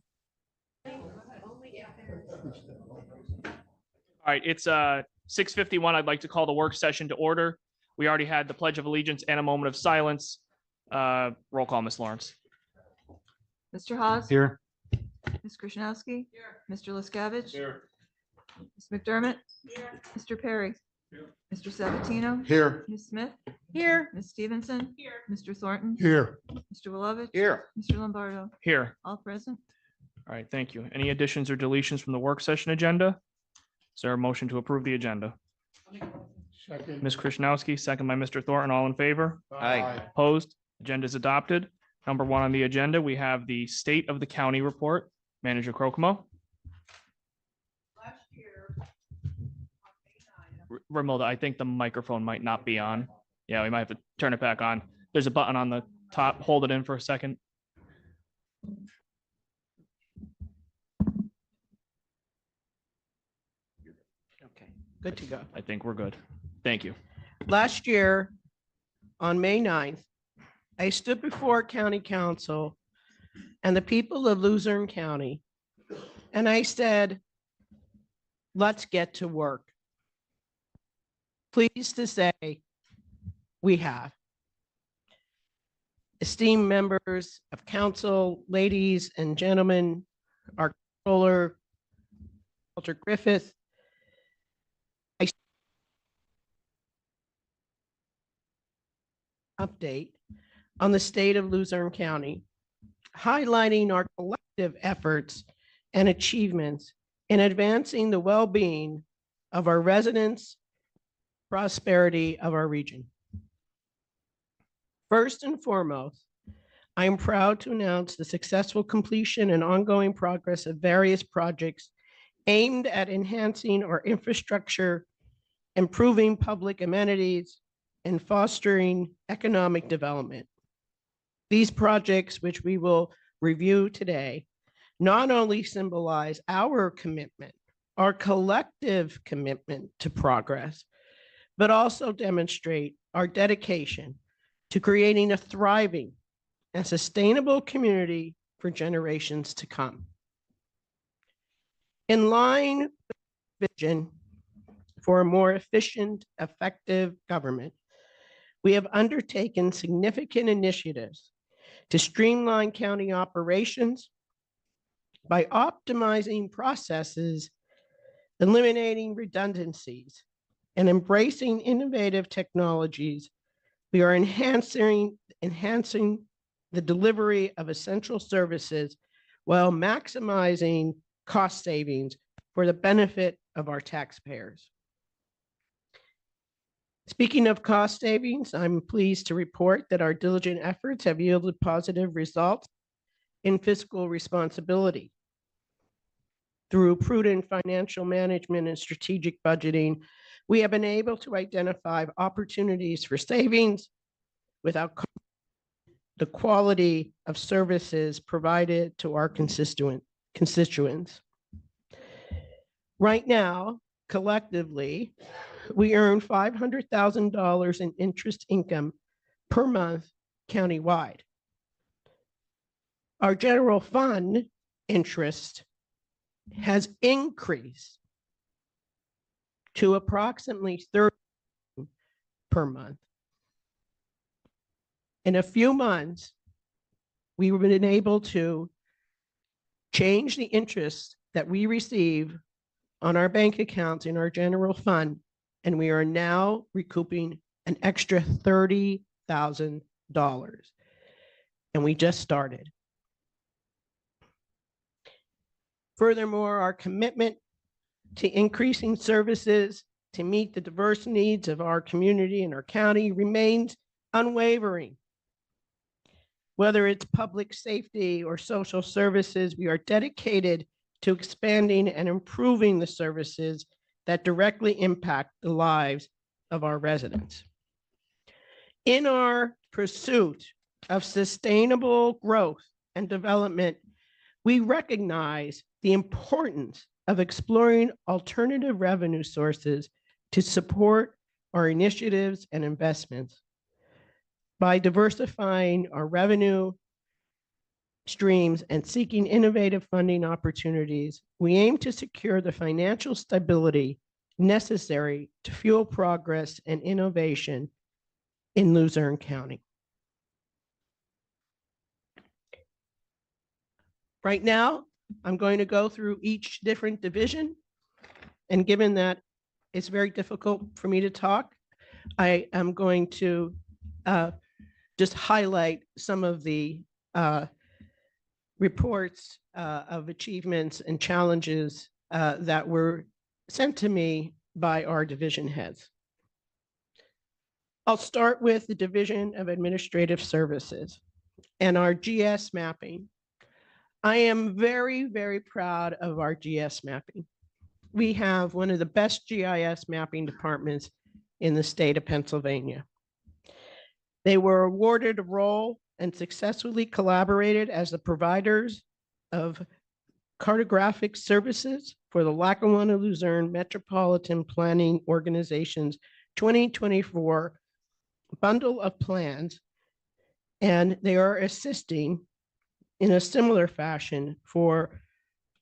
All right, it's 6:51. I'd like to call the work session to order. We already had the Pledge of Allegiance and a moment of silence. Roll call, Ms. Lawrence. Mr. Hawes? Here. Ms. Krasinski? Mr. Liscavige? Ms. McDermott? Mr. Perry? Mr. Sabatino? Here. Ms. Smith? Here. Ms. Stevenson? Mr. Thornton? Here. Mr. Wilovich? Here. Mr. Lombardo? Here. All present? All right, thank you. Any additions or deletions from the work session agenda? Is there a motion to approve the agenda? Second. Ms. Krishnowski, second by Mr. Thornton. All in favor? Aye. Opposed? Agenda is adopted. Number one on the agenda, we have the State of the County Report. Manager Crocomo. Ramilda, I think the microphone might not be on. Yeah, we might have to turn it back on. There's a button on the top. Hold it in for a second. Okay, good to go. I think we're good. Thank you. Last year, on May 9th, I stood before County Council and the people of Luzerne County, and I said, let's get to work. Pleased to say, we have. Esteemed members of council, ladies and gentlemen, our controller, Walter Griffith, update on the state of Luzerne County, highlighting our collective efforts and achievements in advancing the well-being of our residents, prosperity of our region. First and foremost, I am proud to announce the successful completion and ongoing progress of various projects aimed at enhancing our infrastructure, improving public amenities, and fostering economic development. These projects, which we will review today, not only symbolize our commitment, our collective commitment to progress, but also demonstrate our dedication to creating a thriving and sustainable community for generations to come. In line with the vision for a more efficient, effective government, we have undertaken significant initiatives to streamline county operations by optimizing processes, eliminating redundancies, and embracing innovative technologies. We are enhancing the delivery of essential services while maximizing cost savings for the benefit of our taxpayers. Speaking of cost savings, I'm pleased to report that our diligent efforts have yielded positive results in fiscal responsibility. Through prudent financial management and strategic budgeting, we have been able to identify opportunities for savings without the quality of services provided to our constituents. Right now, collectively, we earn $500,000 in interest income per month countywide. Our general fund interest has increased to approximately $30 per month. In a few months, we've been able to change the interest that we receive on our bank accounts in our general fund, and we are now recouping an extra $30,000. And we just started. Furthermore, our commitment to increasing services to meet the diverse needs of our community and our county remains unwavering. Whether it's public safety or social services, we are dedicated to expanding and improving the services that directly impact the lives of our residents. In our pursuit of sustainable growth and development, we recognize the importance of exploring alternative revenue sources to support our initiatives and investments. By diversifying our revenue, streams and seeking innovative funding opportunities, we aim to secure the financial stability necessary to fuel progress and innovation in Luzerne County. Right now, I'm going to go through each different division. And given that it's very difficult for me to talk, I am going to just highlight some of the reports of achievements and challenges that were sent to me by our division heads. I'll start with the Division of Administrative Services and our GS mapping. I am very, very proud of our GS mapping. We have one of the best GIS mapping departments in the state of Pennsylvania. They were awarded a role and successfully collaborated as the providers of cartographic services for the Lackawanna Luzerne Metropolitan Planning Organization's 2024 bundle of plans, and they are assisting in a similar fashion for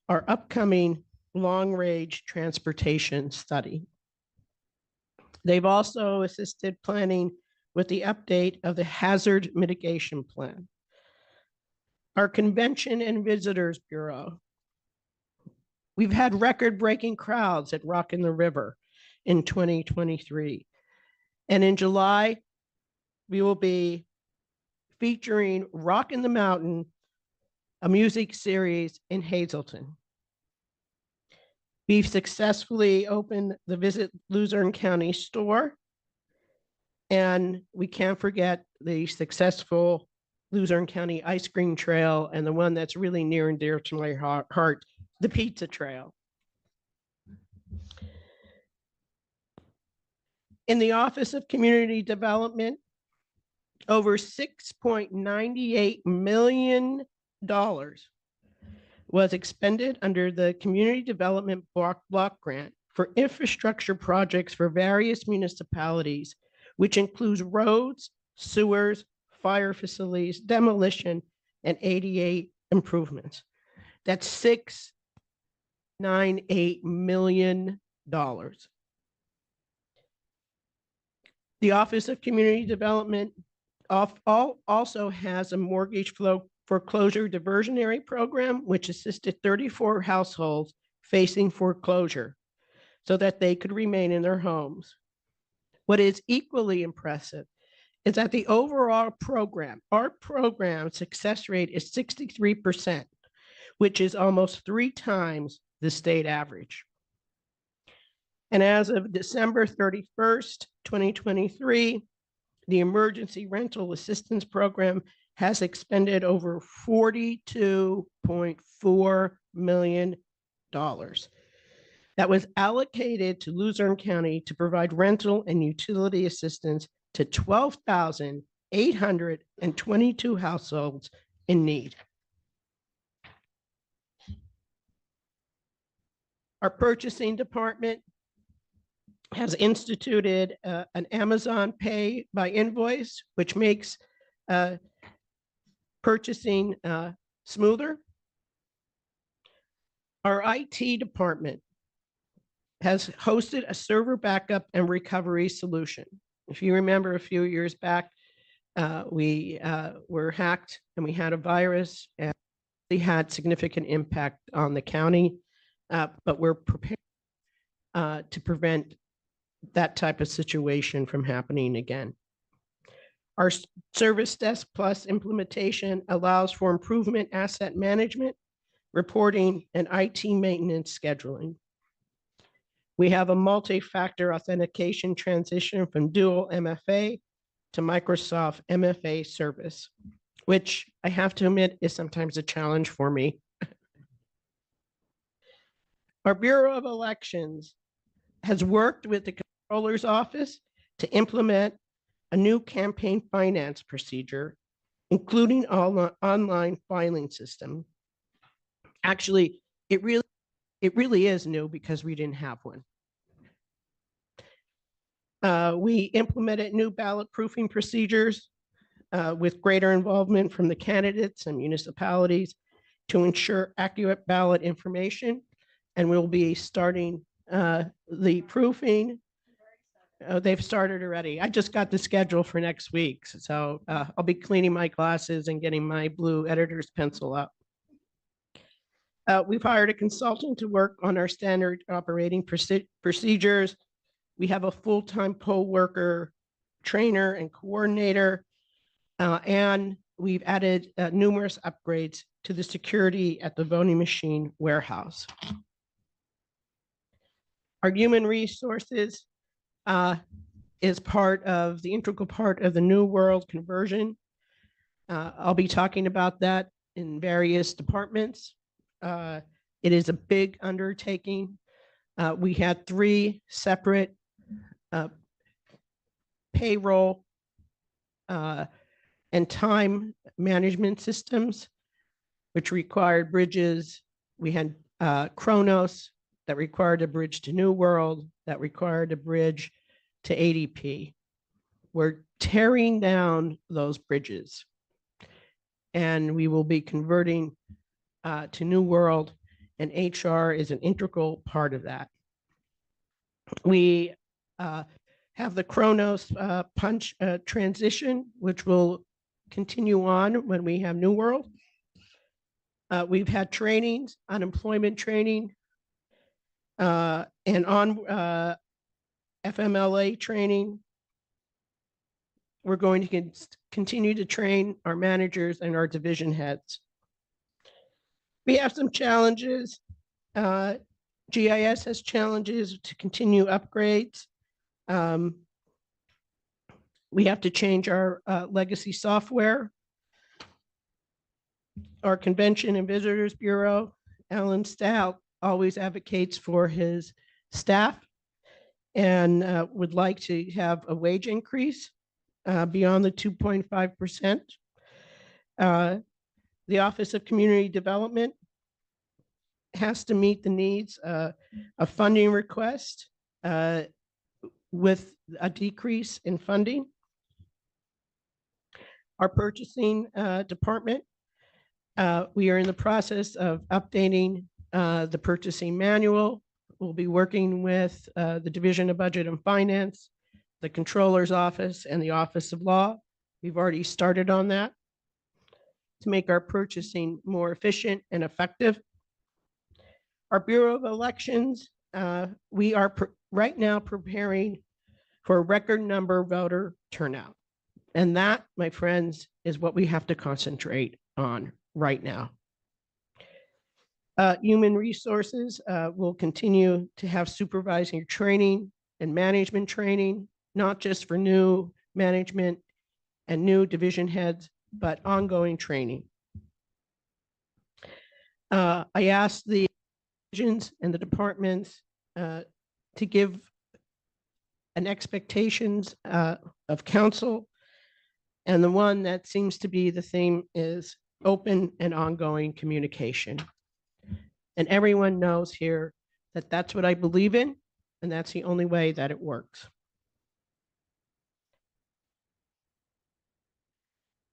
our upcoming long-range transportation study. They've also assisted planning with the update of the hazard mitigation plan. Our Convention and Visitors Bureau. We've had record-breaking crowds at Rock in the River in 2023. And in July, we will be featuring Rock in the Mountain, a music series in Hazleton. We've successfully opened the Visit Luzerne County store. And we can't forget the successful Luzerne County Ice Cream Trail and the one that's really near and dear to my heart, the Pizza Trail. In the Office of Community Development, over $6.98 million was expended under the Community Development Block Grant for infrastructure projects for various municipalities, which includes roads, sewers, fire facilities, demolition, and ADA improvements. That's $698 million. The Office of Community Development also has a mortgage foreclosure diversionary program, which assisted 34 households facing foreclosure so that they could remain in their homes. What is equally impressive is that the overall program, our program success rate is 63%, which is almost 3 times the state average. And as of December 31st, 2023, the Emergency Rental Assistance Program has expended over $42.4 million. That was allocated to Luzerne County to provide rental and utility assistance to 12,822 households in need. Our purchasing department has instituted an Amazon Pay by invoice, which makes purchasing smoother. Our IT department has hosted a server backup and recovery solution. If you remember a few years back, we were hacked and we had a virus and we had significant impact on the county, but we're prepared to prevent that type of situation from happening again. Our Service Desk Plus implementation allows for improvement asset management, reporting, and IT maintenance scheduling. We have a multi-factor authentication transition from dual MFA to Microsoft MFA service, which I have to admit is sometimes a challenge for me. Our Bureau of Elections has worked with the Comptroller's Office to implement a new campaign finance procedure, including online filing system. Actually, it really is new because we didn't have one. We implemented new ballot proofing procedures with greater involvement from the candidates and municipalities to ensure accurate ballot information. And we'll be starting the proofing. They've started already. I just got the schedule for next week. So I'll be cleaning my glasses and getting my blue editor's pencil up. We've hired a consultant to work on our standard operating procedures. We have a full-time poll worker, trainer, and coordinator. And we've added numerous upgrades to the security at the voting machine warehouse. Our human resources is part of the integral part of the New World conversion. I'll be talking about that in various departments. It is a big undertaking. We had 3 separate payroll and time management systems, which required bridges. We had Kronos that required a bridge to New World, that required a bridge to ADP. We're tearing down those bridges, and we will be converting to New World, and HR is an integral part of that. We have the Kronos punch transition, which will continue on when we have New World. We've had trainings, unemployment training, and on FMLA training. We're going to continue to train our managers and our division heads. We have some challenges. GIS has challenges to continue upgrades. We have to change our legacy software. Our Convention and Visitors Bureau, Alan Stout, always advocates for his staff and would like to have a wage increase beyond the 2.5%. The Office of Community Development has to meet the needs of funding request with a decrease in funding. Our purchasing department, we are in the process of updating the purchasing manual. We'll be working with the Division of Budget and Finance, the Controller's Office, and the Office of Law. We've already started on that to make our purchasing more efficient and effective. Our Bureau of Elections, we are right now preparing for a record number voter turnout. And that, my friends, is what we have to concentrate on right now. Human Resources will continue to have supervising training and management training, not just for new management and new division heads, but ongoing training. I asked the divisions and the departments to give an expectations of council. And the one that seems to be the theme is open and ongoing communication. And everyone knows here that that's what I believe in, and that's the only way that it works.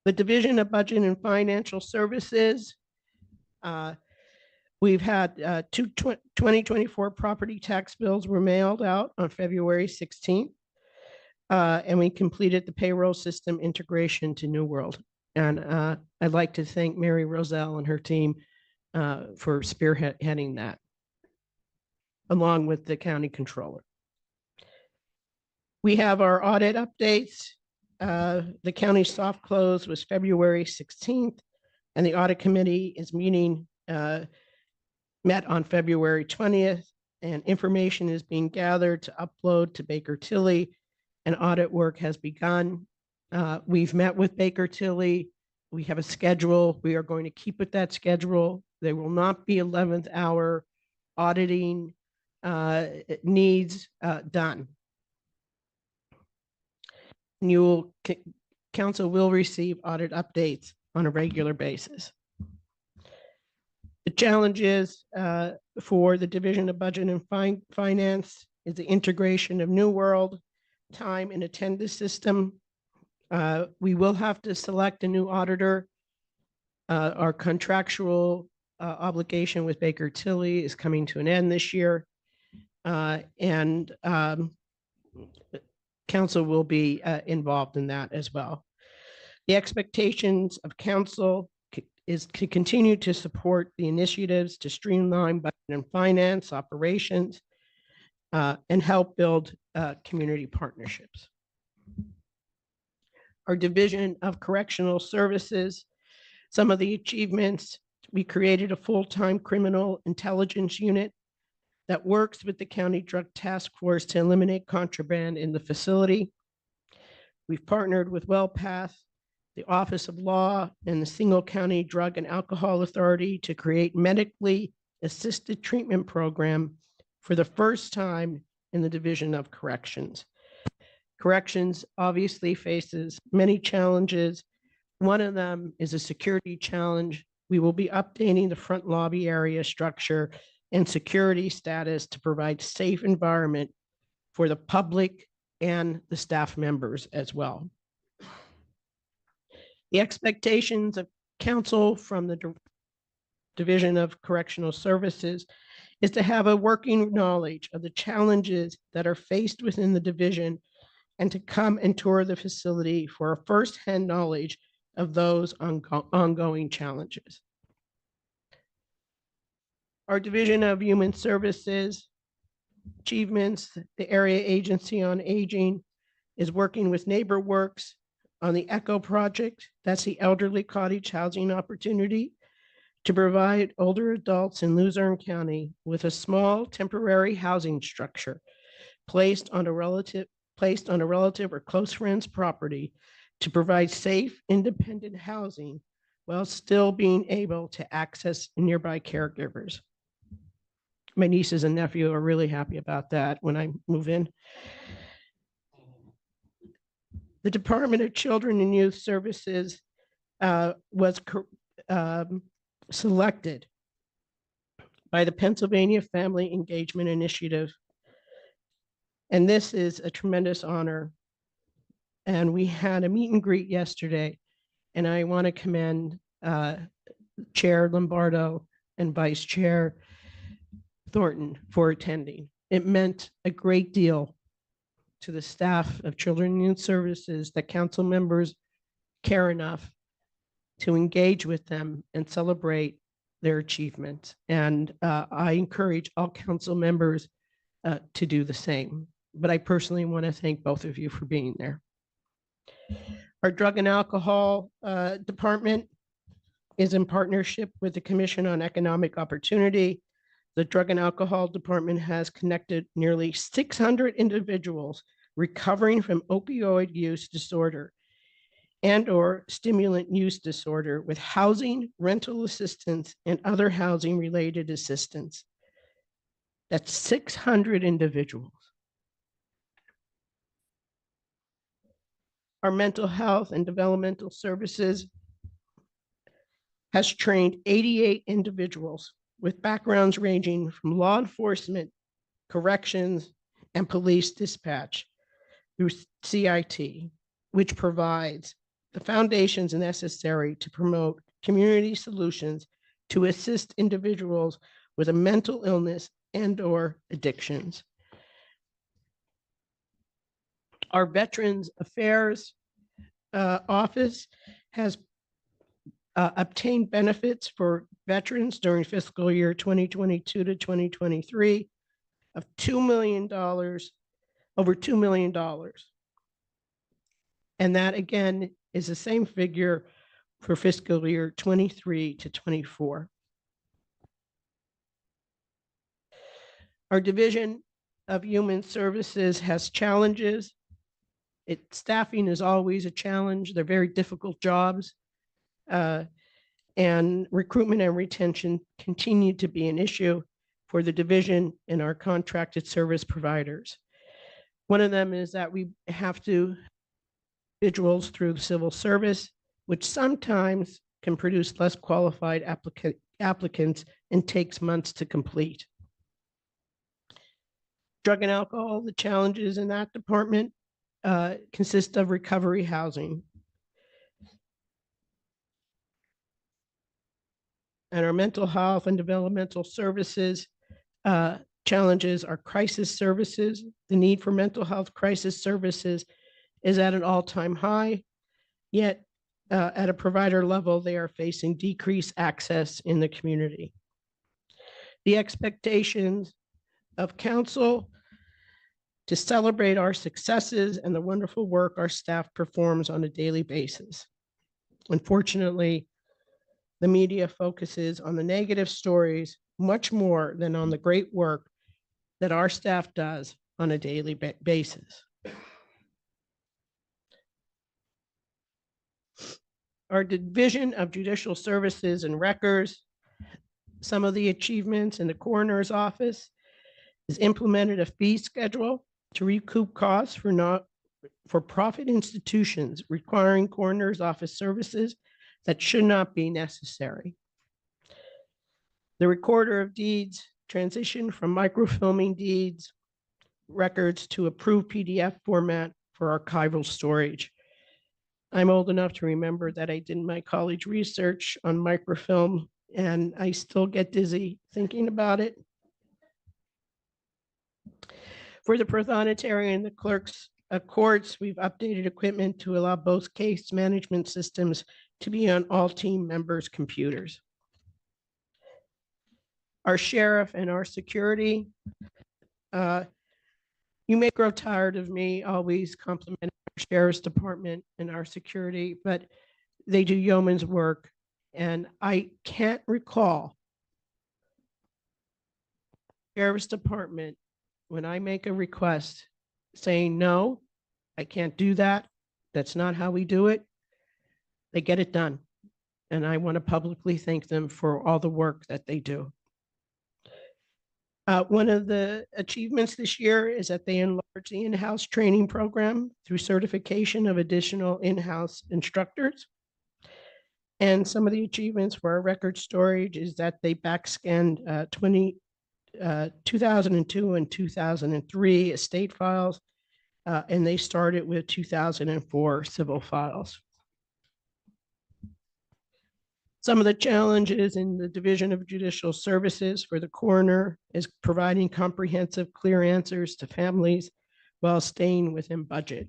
The Division of Budget and Financial Services, we've had 2024 property tax bills were mailed out on February 16th. And we completed the payroll system integration to New World. And I'd like to thank Mary Roselle and her team for spearheading that, along with the county controller. We have our audit updates. The county soft close was February 16th, and the audit committee is meeting, met on February 20th, and information is being gathered to upload to Baker Tilly, and audit work has begun. We've met with Baker Tilly. We have a schedule. We are going to keep with that schedule. There will not be 11th hour auditing needs done. And council will receive audit updates on a regular basis. The challenges for the Division of Budget and Finance is the integration of New World, time and attendance system, We will have to select a new auditor. Our contractual obligation with Baker Tilly is coming to an end this year. And council will be involved in that as well. The expectations of council is to continue to support the initiatives to streamline budget and finance operations and help build community partnerships. Our Division of Correctional Services, some of the achievements, we created a full-time criminal intelligence unit that works with the County Drug Task Force to eliminate contraband in the facility. We've partnered with WellPath, the Office of Law, and the Single County Drug and Alcohol Authority to create medically assisted treatment program for the first time in the Division of Corrections. Corrections obviously faces many challenges. One of them is a security challenge. We will be updating the front lobby area structure and security status to provide safe environment for the public and the staff members as well. The expectations of council from the Division of Correctional Services is to have a working knowledge of the challenges that are faced within the division and to come and tour the facility for a firsthand knowledge of those ongoing challenges. Our Division of Human Services achievements, the Area Agency on Aging is working with NeighborWorks on the ECHO project. That's the elderly cottage housing opportunity to provide older adults in Luzerne County with a small temporary housing structure placed on a relative or close friend's property to provide safe, independent housing while still being able to access nearby caregivers. My nieces and nephew are really happy about that when I move in. The Department of Children and Youth Services was selected by the Pennsylvania Family Engagement Initiative. And this is a tremendous honor. And we had a meet and greet yesterday. And I want to commend Chair Lombardo and Vice Chair Thornton for attending. It meant a great deal to the staff of Children and Youth Services that council members care enough to engage with them and celebrate their achievements. And I encourage all council members to do the same. But I personally want to thank both of you for being there. Our Drug and Alcohol Department is in partnership with the Commission on Economic Opportunity. The Drug and Alcohol Department has connected nearly 600 individuals recovering from opioid use disorder and/or stimulant use disorder with housing, rental assistance, and other housing-related assistance. That's 600 individuals. Our Mental Health and Developmental Services has trained 88 individuals with backgrounds ranging from law enforcement, corrections, and police dispatch through CIT, which provides the foundations necessary to promote community solutions to assist individuals with a mental illness and/or addictions. Our Veterans Affairs Office has obtained benefits for veterans during fiscal year 2022 to 2023 of $2 million, over $2 million. And that again is the same figure for fiscal year 23 to 24. Our Division of Human Services has challenges. Staffing is always a challenge. They're very difficult jobs. And recruitment and retention continue to be an issue for the division and our contracted service providers. One of them is that we have to individuals through the civil service, which sometimes can produce less qualified applicants and takes months to complete. Drug and alcohol, the challenges in that department consists of recovery housing. And our mental health and developmental services challenges are crisis services. The need for mental health crisis services is at an all-time high, yet at a provider level, they are facing decreased access in the community. The expectations of council to celebrate our successes and the wonderful work our staff performs on a daily basis. Unfortunately, the media focuses on the negative stories much more than on the great work that our staff does on a daily basis. Our Division of Judicial Services and Records, some of the achievements in the coroner's office is implemented a fee schedule to recoup costs for profit institutions requiring coroner's office services that should not be necessary. The Recorder of Deeds transitioned from microfilming deeds records to approved PDF format for archival storage. I'm old enough to remember that I did my college research on microfilm, and I still get dizzy thinking about it. For the prothonotary and the clerks of courts, we've updated equipment to allow both case management systems to be on all team members' computers. Our sheriff and our security, you may grow tired of me always complimenting our sheriff's department and our security, but they do yeoman's work. And I can't recall sheriff's department, when I make a request, saying, no, I can't do that. That's not how we do it. They get it done. And I want to publicly thank them for all the work that they do. One of the achievements this year is that they enlarged the in-house training program through certification of additional in-house instructors. And some of the achievements for our record storage is that they backscanned 2002 and 2003 estate files, and they started with 2004 civil files. Some of the challenges in the Division of Judicial Services for the coroner is providing comprehensive, clear answers to families while staying within budget.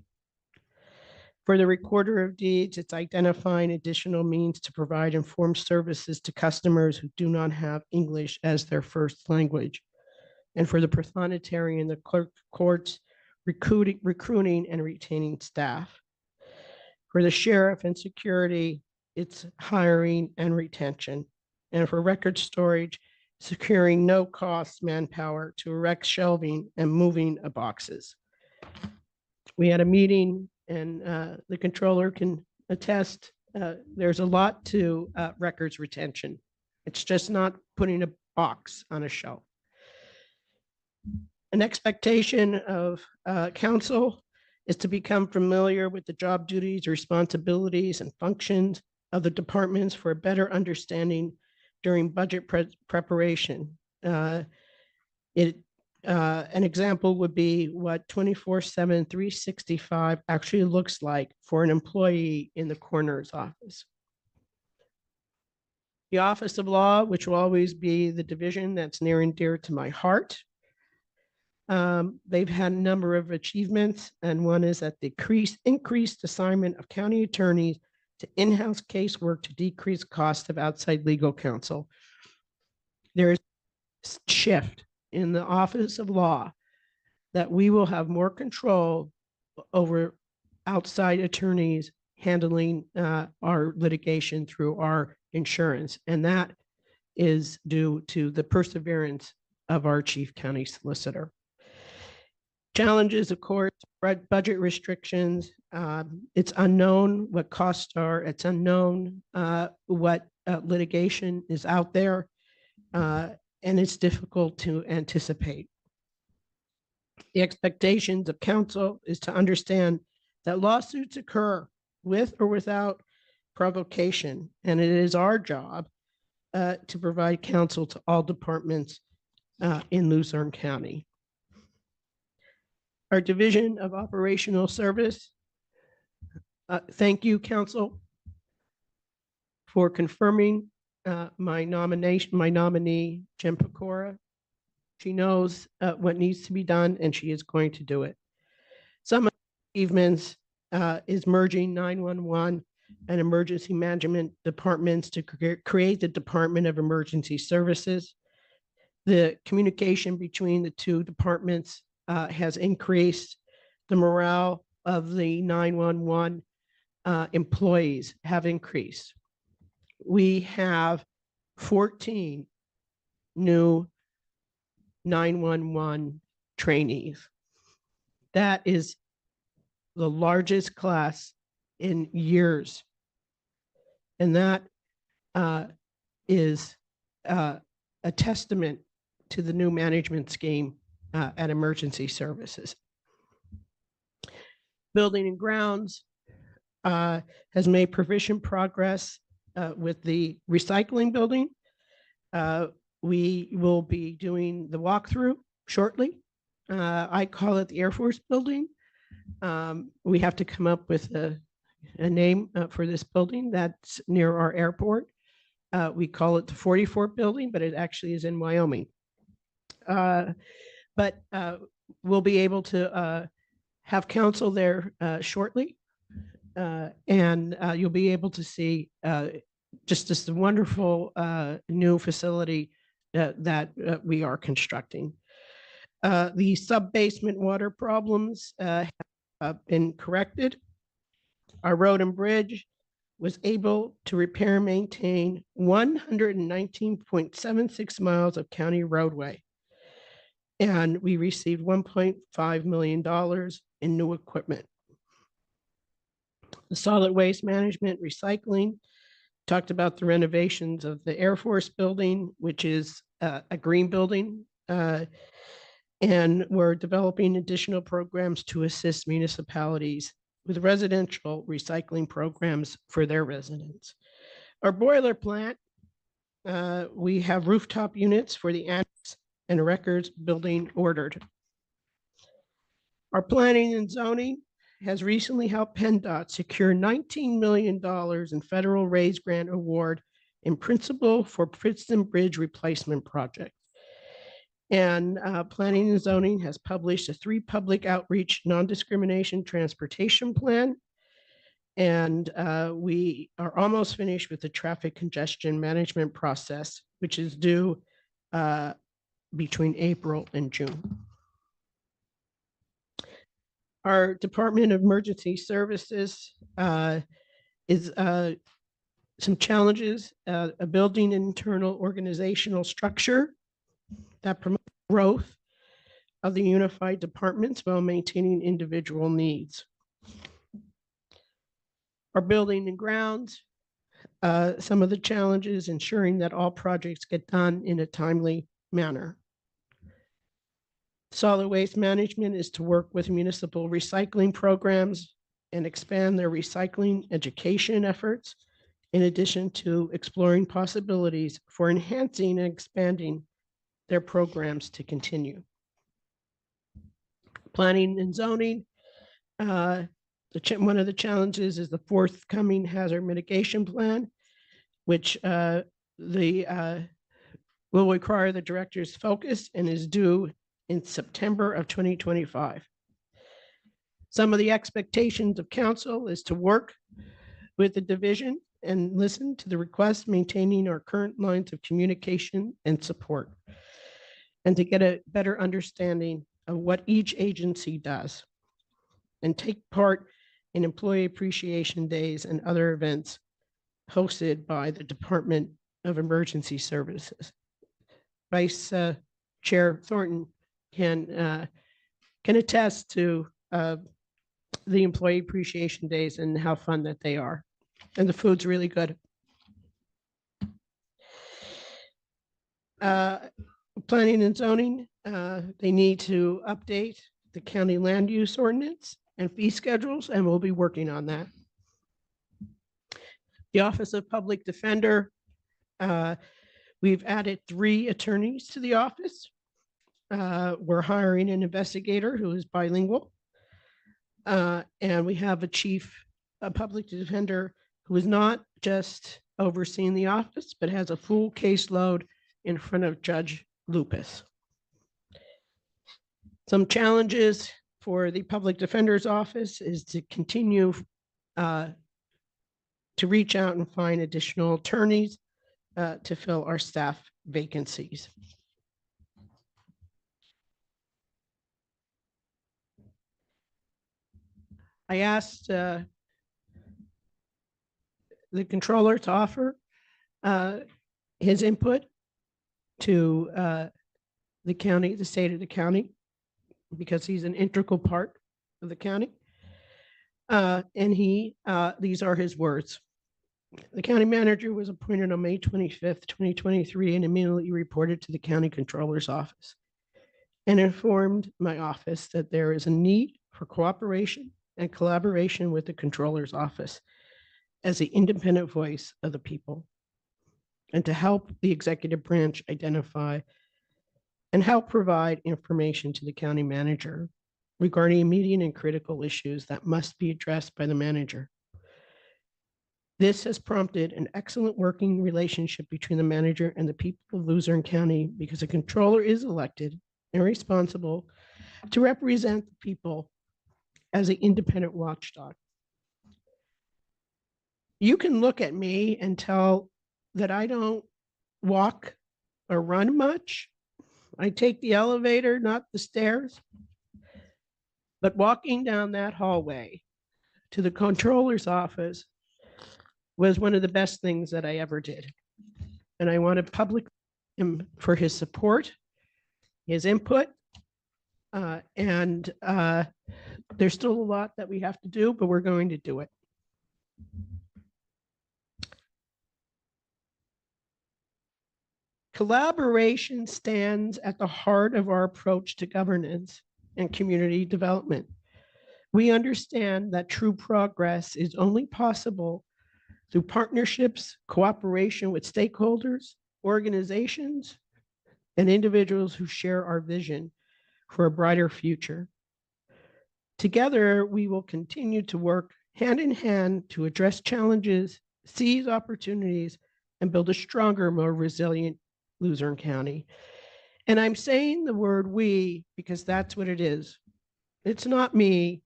For the Recorder of Deeds, it's identifying additional means to provide informed services to customers who do not have English as their first language. And for the prothonotary and the clerk courts, recruiting and retaining staff. For the sheriff and security, it's hiring and retention. And for record storage, securing no-cost manpower to erect shelving and moving of boxes. We had a meeting, and the controller can attest, there's a lot to records retention. It's just not putting a box on a shelf. An expectation of council is to become familiar with the job duties, responsibilities, and functions of the departments for a better understanding during budget preparation. An example would be what 24/7, 365 actually looks like for an employee in the coroner's office. The Office of Law, which will always be the division that's near and dear to my heart. They've had a number of achievements, and one is that the increased assignment of county attorneys to in-house casework to decrease cost of outside legal counsel. There's a shift in the Office of Law that we will have more control over outside attorneys handling our litigation through our insurance. And that is due to the perseverance of our chief county solicitor. Challenges, of course, budget restrictions. It's unknown what costs are. It's unknown what litigation is out there, and it's difficult to anticipate. The expectations of counsel is to understand that lawsuits occur with or without provocation, and it is our job to provide counsel to all departments in Luzerne County. Our Division of Operational Service. Thank you, council, for confirming my nominee, Jen Pecora. She knows what needs to be done, and she is going to do it. Some of the achievements is merging 911 and emergency management departments to create the Department of Emergency Services. The communication between the two departments has increased. The morale of the 911 employees have increased. We have 14 new 911 trainees. That is the largest class in years. And that is a testament to the new management scheme at Emergency Services. Building and Grounds has made proficient progress with the recycling building. We will be doing the walkthrough shortly. I call it the Air Force Building. We have to come up with a name for this building that's near our airport. We call it the 44th Building, but it actually is in Wyoming. But we'll be able to have council there shortly. And you'll be able to see just this wonderful new facility that we are constructing. The sub-basement water problems have been corrected. Our road and bridge was able to repair and maintain 119.76 miles of county roadway. And we received $1.5 million in new equipment. The solid waste management recycling, talked about the renovations of the Air Force Building, which is a green building. And we're developing additional programs to assist municipalities with residential recycling programs for their residents. Our boiler plant, we have rooftop units for the annex and records building ordered. Our planning and zoning has recently helped PennDOT secure $19 million in federal raise grant award in principle for Princeton Bridge replacement project. And planning and zoning has published a 3 public outreach non-discrimination transportation plan. And we are almost finished with the traffic congestion management process, which is due between April and June. Our Department of Emergency Services is some challenges, a building internal organizational structure that promotes growth of the unified departments while maintaining individual needs. Our building and grounds, some of the challenges ensuring that all projects get done in a timely manner. Solid waste management is to work with municipal recycling programs and expand their recycling education efforts, in addition to exploring possibilities for enhancing and expanding their programs to continue. Planning and zoning, one of the challenges is the forthcoming hazard mitigation plan, which will require the director's focus and is due in September of 2025. Some of the expectations of council is to work with the division and listen to the requests, maintaining our current lines of communication and support, and to get a better understanding of what each agency does, and take part in employee appreciation days and other events hosted by the Department of Emergency Services. Vice Chair Thornton can attest to the employee appreciation days and how fun that they are. And the food's really good. Planning and zoning, they need to update the county land use ordinance and fee schedules, and we'll be working on that. The Office of Public Defender, we've added 3 attorneys to the office. we're hiring an investigator who is bilingual. And we have a public defender who is not just overseeing the office, but has a full caseload in front of Judge Lupus. Some challenges for the public defender's office is to continue to reach out and find additional attorneys to fill our staff vacancies. I asked the controller to offer his input to the county, the state of the county, because he's an integral part of the county. And these are his words. The county manager was appointed on May 25th, 2023, and immediately reported to the county controller's office and informed my office that there is a need for cooperation and collaboration with the controller's office as the independent voice of the people, and to help the executive branch identify and help provide information to the county manager regarding immediate and critical issues that must be addressed by the manager. This has prompted an excellent working relationship between the manager and the people of Luzerne County, because the controller is elected and responsible to represent the people as an independent watchdog. You can look at me and tell that I don't walk or run much. I take the elevator, not the stairs. But walking down that hallway to the controller's office was one of the best things that I ever did. And I want to public him for his support, his input. There's still a lot that we have to do, but we're going to do it. Collaboration stands at the heart of our approach to governance and community development. We understand that true progress is only possible through partnerships, cooperation with stakeholders, organizations, and individuals who share our vision for a brighter future. Together, we will continue to work hand in hand to address challenges, seize opportunities, and build a stronger, more resilient Luzerne County. And I'm saying the word we because that's what it is. It's not me,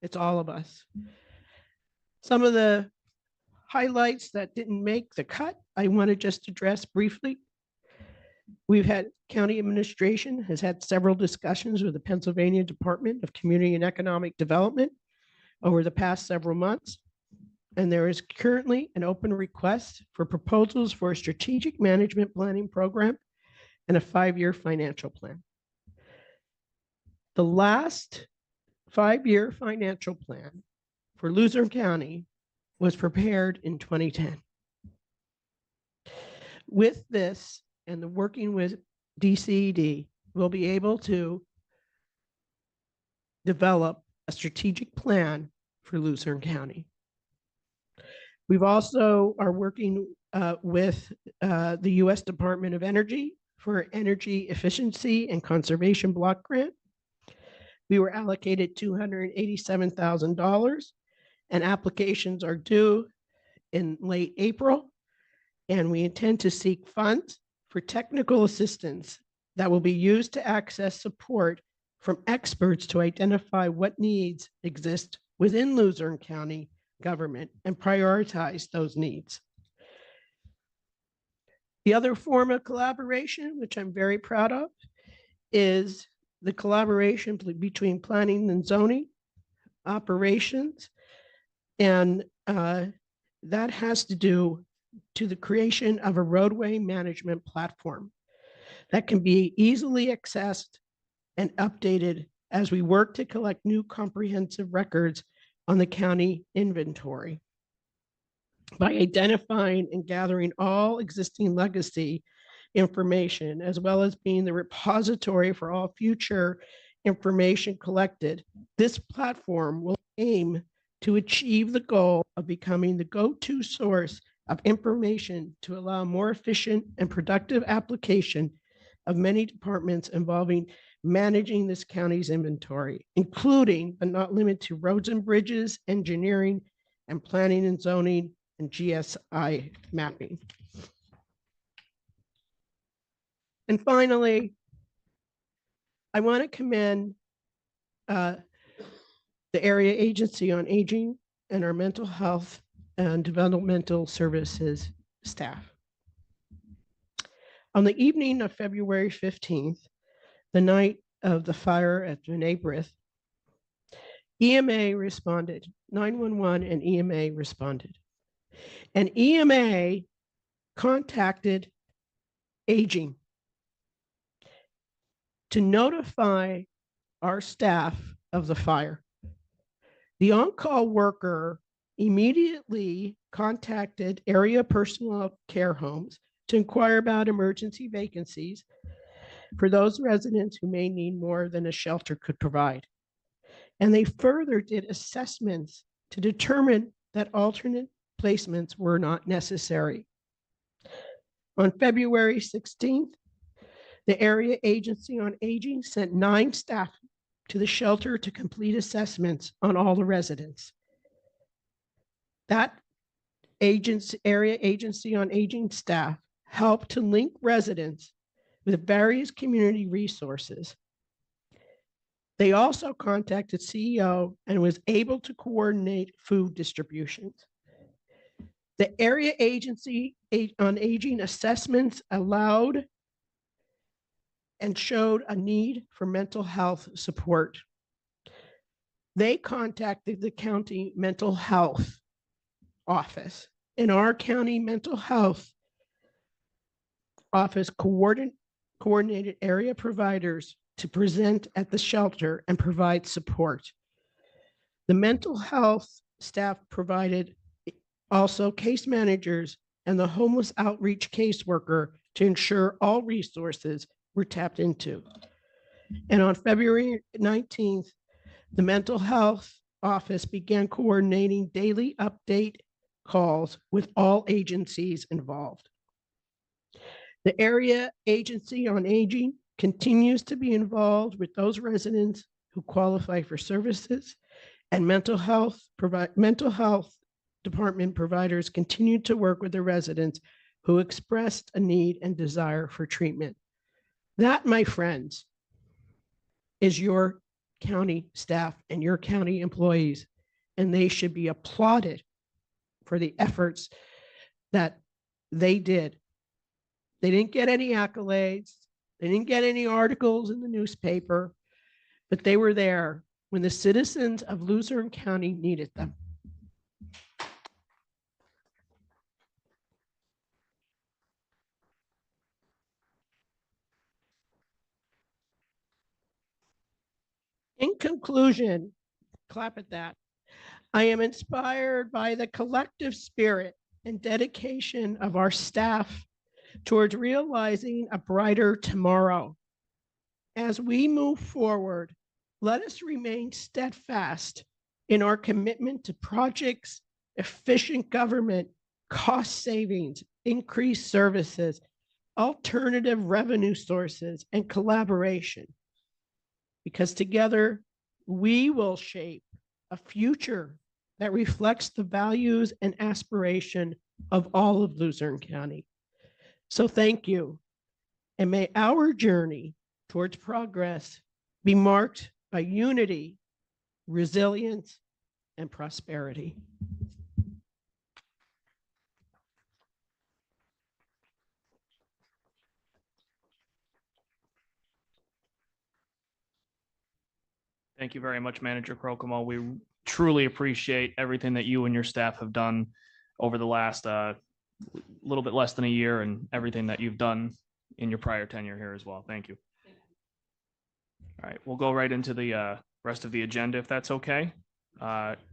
it's all of us. Some of the highlights that didn't make the cut, I want to just address briefly. We've had county administration has had several discussions with the Pennsylvania Department of Community and Economic Development over the past several months. And there is currently an open request for proposals for a strategic management planning program and a 5-year financial plan. The last 5-year financial plan for Luzerne County was prepared in 2010. With this and the working with DCED, we'll be able to develop a strategic plan for Luzerne County. We've also are working with the U.S. Department of Energy for Energy Efficiency and Conservation Block Grant. We were allocated $287,000, and applications are due in late April. And we intend to seek funds for technical assistance that will be used to access support from experts to identify what needs exist within Luzerne County government and prioritize those needs. The other form of collaboration, which I'm very proud of, is the collaboration between planning and zoning operations. And that has to do to the creation of a roadway management platform that can be easily accessed and updated as we work to collect new comprehensive records on the county inventory. By identifying and gathering all existing legacy information, as well as being the repository for all future information collected, this platform will aim to achieve the goal of becoming the go-to source of information to allow more efficient and productive application of many departments involving managing this county's inventory, including but not limited to roads and bridges, engineering, and planning and zoning, and GSI mapping. And finally, I want to commend the Area Agency on Aging and our mental health and developmental services staff. On the evening of February 15th, the night of the fire at B'nai B'rith, EMA responded, 911 and EMA responded. And EMA contacted Aging to notify our staff of the fire. The on-call worker immediately contacted area personal care homes to inquire about emergency vacancies for those residents who may need more than a shelter could provide. And they further did assessments to determine that alternate placements were not necessary. On February 16th, the Area Agency on Aging sent 9 staff to the shelter to complete assessments on all the residents. That Area Agency on Aging staff helped to link residents with various community resources. They also contacted CEO and was able to coordinate food distributions. The Area Agency on Aging assessments allowed and showed a need for mental health support. They contacted the county mental health office, and our county mental health office coordinated area providers to present at the shelter and provide support. The mental health staff provided also case managers and the homeless outreach caseworker to ensure all resources were tapped into. And on February 19th, the mental health office began coordinating daily update calls with all agencies involved. The Area Agency on Aging continues to be involved with those residents who qualify for services, and mental health department providers continue to work with the residents who expressed a need and desire for treatment. That, my friends, is your county staff and your county employees, and they should be applauded for the efforts that they did. They didn't get any accolades. They didn't get any articles in the newspaper, but they were there when the citizens of Luzerne County needed them. In conclusion, clap at that. I am inspired by the collective spirit and dedication of our staff towards realizing a brighter tomorrow. As we move forward, let us remain steadfast in our commitment to projects, efficient government, cost savings, increased services, alternative revenue sources, and collaboration. Because together we will shape a future that reflects the values and aspiration of all of Luzerne County. So thank you. And may our journey towards progress be marked by unity, resilience, and prosperity. Thank you very much, Manager Crocomo. We truly appreciate everything that you and your staff have done over the last little bit less than a year, and everything that you've done in your prior tenure here as well. Thank you. All right, we'll go right into the rest of the agenda, if that's okay.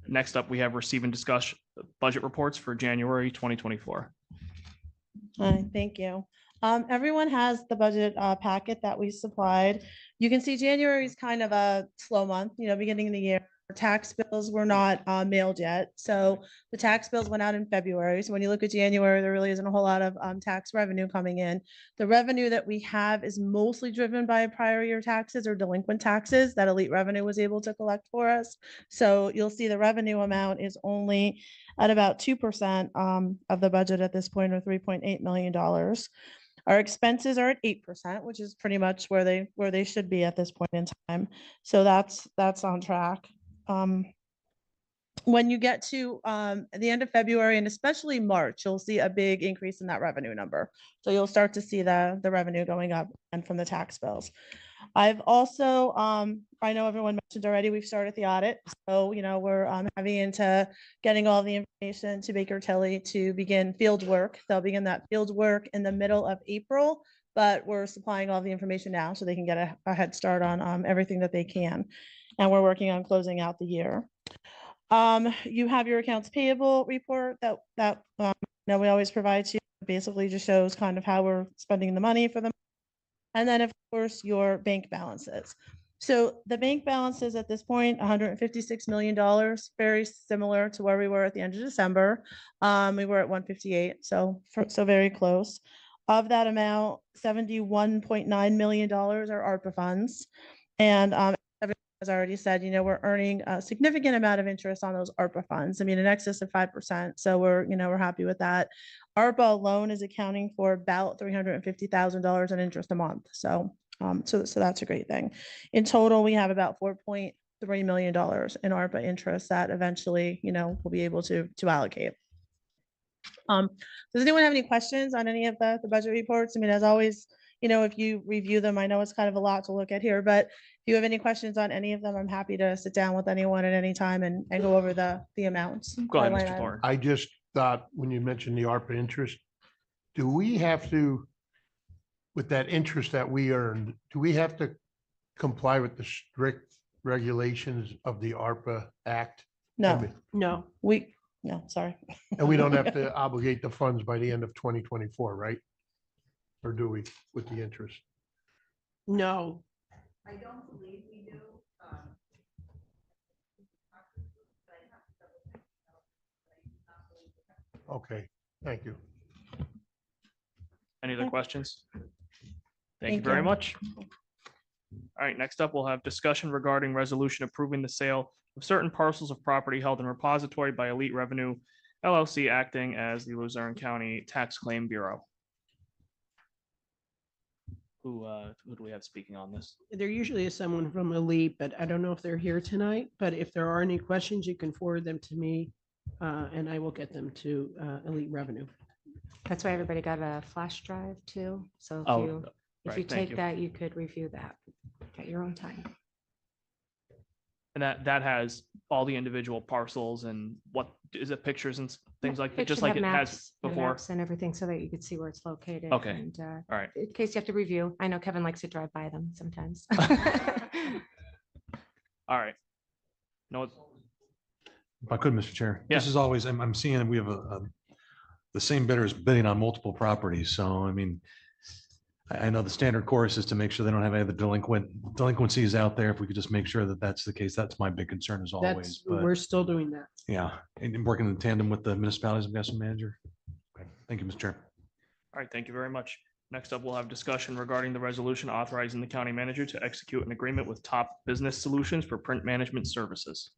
Next up, we have receive and discuss budget reports for January 2024. Thank you. Everyone has the budget packet that we supplied. You can see January is kind of a slow month, beginning of the year. tax bills were not mailed yet. So the tax bills went out in February. So when you look at January, there really isn't a whole lot of tax revenue coming in. The revenue that we have is mostly driven by prior year taxes or delinquent taxes that Elite Revenue was able to collect for us. So you'll see the revenue amount is only at about 2% of the budget at this point, or $3.8 million. Our expenses are at 8%, which is pretty much where they should be at this point in time. So that's on track. When you get to the end of February and especially March, you'll see a big increase in that revenue number. So you'll start to see the revenue going up and from the tax bills. I've also, I know everyone mentioned already, we've started the audit. So, we're heavy into getting all the information to Baker Tilly to begin field work. They'll begin that field work in the middle of April, but we're supplying all the information now so they can get a head start on everything that they can. And we're working on closing out the year. You have your accounts payable report that we always provide to you. Basically just shows kind of how we're spending the money for them. And then, of course, your bank balances. So the bank balances at this point, $156 million, very similar to where we were at the end of December. We were at 158, so very close. Of that amount, $71.9 million are ARPA funds. And as I already said, we're earning a significant amount of interest on those ARPA funds. I mean, in excess of 5%. So we're happy with that. ARPA alone is accounting for about $350,000 in interest a month. So that's a great thing. In total, we have about $4.3 million in ARPA interest that eventually, we'll be able to allocate. Does anyone have any questions on any of the budget reports? I mean, as always, if you review them, I know it's kind of a lot to look at here, but if you have any questions on any of them, I'm happy to sit down with anyone at any time and go over the amounts. Go ahead, Mr. Thorne. I just thought when you mentioned the ARPA interest, do we have to, with that interest that we earned, do we have to comply with the strict regulations of the ARPA Act? No, No, no, sorry. And we don't have to obligate the funds by the end of 2024, right? Or do we with the interest? no. I don't believe we do. Okay, thank you. Any other Yeah. questions? Thank you Thank very you. much. All right, next up, we'll have discussion regarding resolution approving the sale of certain parcels of property held in repository by Elite Revenue LLC, acting as the Luzerne County Tax Claim Bureau. Who do we have speaking on this? There usually is someone from Elite, but I don't know if they're here tonight. But if there are any questions, you can forward them to me and I will get them to Elite Revenue. That's why everybody got a flash drive too. So Oh, if right, you thank take you. that, you could review that at your own time. And that has all the individual parcels and what is it, pictures and things like that, It just should like have it has maps and before? maps and everything so that you could see where it's located. Okay. And All right. in case you have to review, I know Kevin likes to drive by them sometimes. All right. No, If I could, Mr. Chair. Yeah. This is always, I'm seeing we have the same bidders bidding on multiple properties. So, I mean, I know the standard course is to make sure they don't have any of the delinquencies out there. If we could just make sure that that's the case, that's my big concern as always. That's, But we're still doing that. yeah, and working in tandem with the municipalities, I'm guessing, manager. Okay. Thank you, Mr. Chair. all right, thank you very much. Next up, we'll have discussion regarding the resolution authorizing the county manager to execute an agreement with Top Business Solutions for print management services.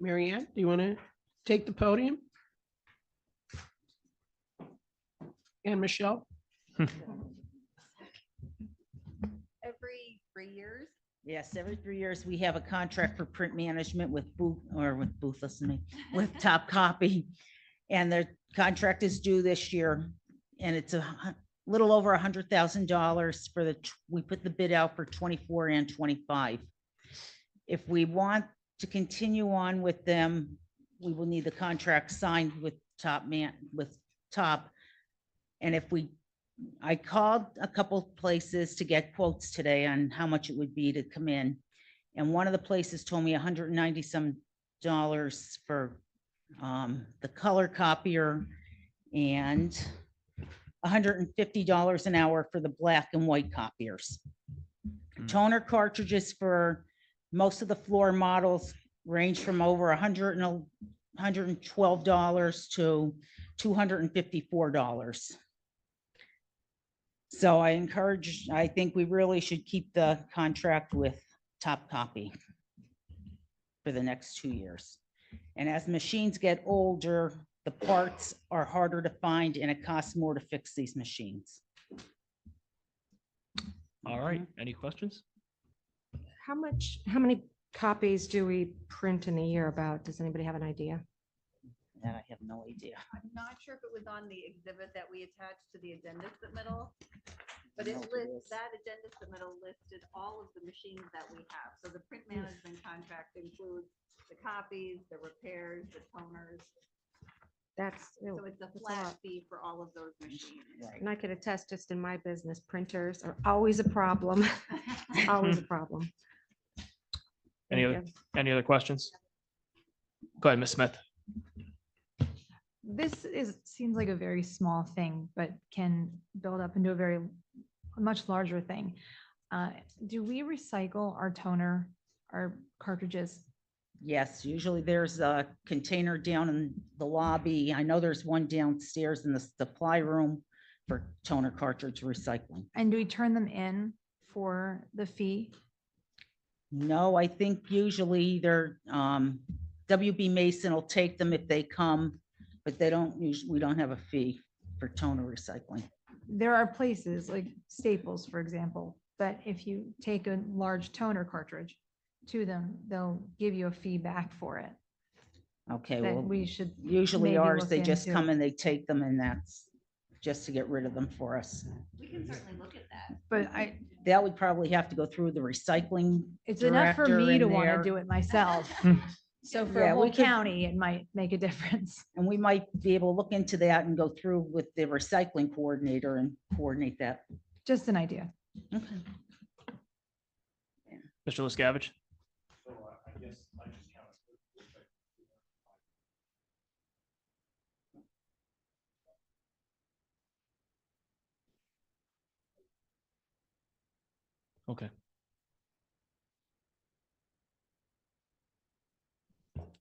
Mary Ann, do you want to take the podium? And Michelle? Every 3 years. Yes, every 3 years, we have a contract for print management with with Top Copy. And the contract is due this year. And it's a little over $100,000 for we put the bid out for 24 and 25. If we want to continue on with them, we will need the contract signed with Top. And I called a couple places to get quotes today on how much it would be to come in. And one of the places told me $190 some for the color copier and $150 an hour for the black and white copiers. Toner cartridges for most of the floor models range from over $112 to $254. So I think we really should keep the contract with Top Copy for the next 2 years. And as machines get older, the parts are harder to find and it costs more to fix these machines. All right, any questions? How many copies do we print in a year about? Does anybody have an idea? That I have no idea. I'm not sure if it was on the exhibit that we attached to the agenda submittal, but it No, it lists, is. that agenda submittal listed all of the machines that we have. So the print management contract includes the copies, the repairs, the toners. That's, So it's a that's a flat lot. fee for all of those machines. And I could attest just in my business, printers are always a problem. Always a problem. Any Thank other, you. any other questions? Go ahead, Ms. Smith. Seems like a very small thing, but can build up into a much larger thing. Do we recycle our toner, our cartridges? Yes, usually there's a container down in the lobby. I know there's one downstairs in the supply room for toner cartridge recycling. And do we turn them in for the fee? No, I think usually they're, WB Mason will take them if they come, but they don't usually, we don't have a fee for toner recycling. There are places like Staples, for example, that if you take a large toner cartridge to them, they'll give you a fee back for it. Okay, That well, we should usually maybe ours, look they just into. come and they take them and that's just to get rid of them for us. We can certainly look at that. But That would probably have to go through the recycling. it's enough for director me in to want there. to do it myself. So for Yeah, a we whole could- county, it might make a difference. And we might be able to look into that and go through with the recycling coordinator and coordinate that. Just an idea. Okay. Mr. Liscavige? Okay.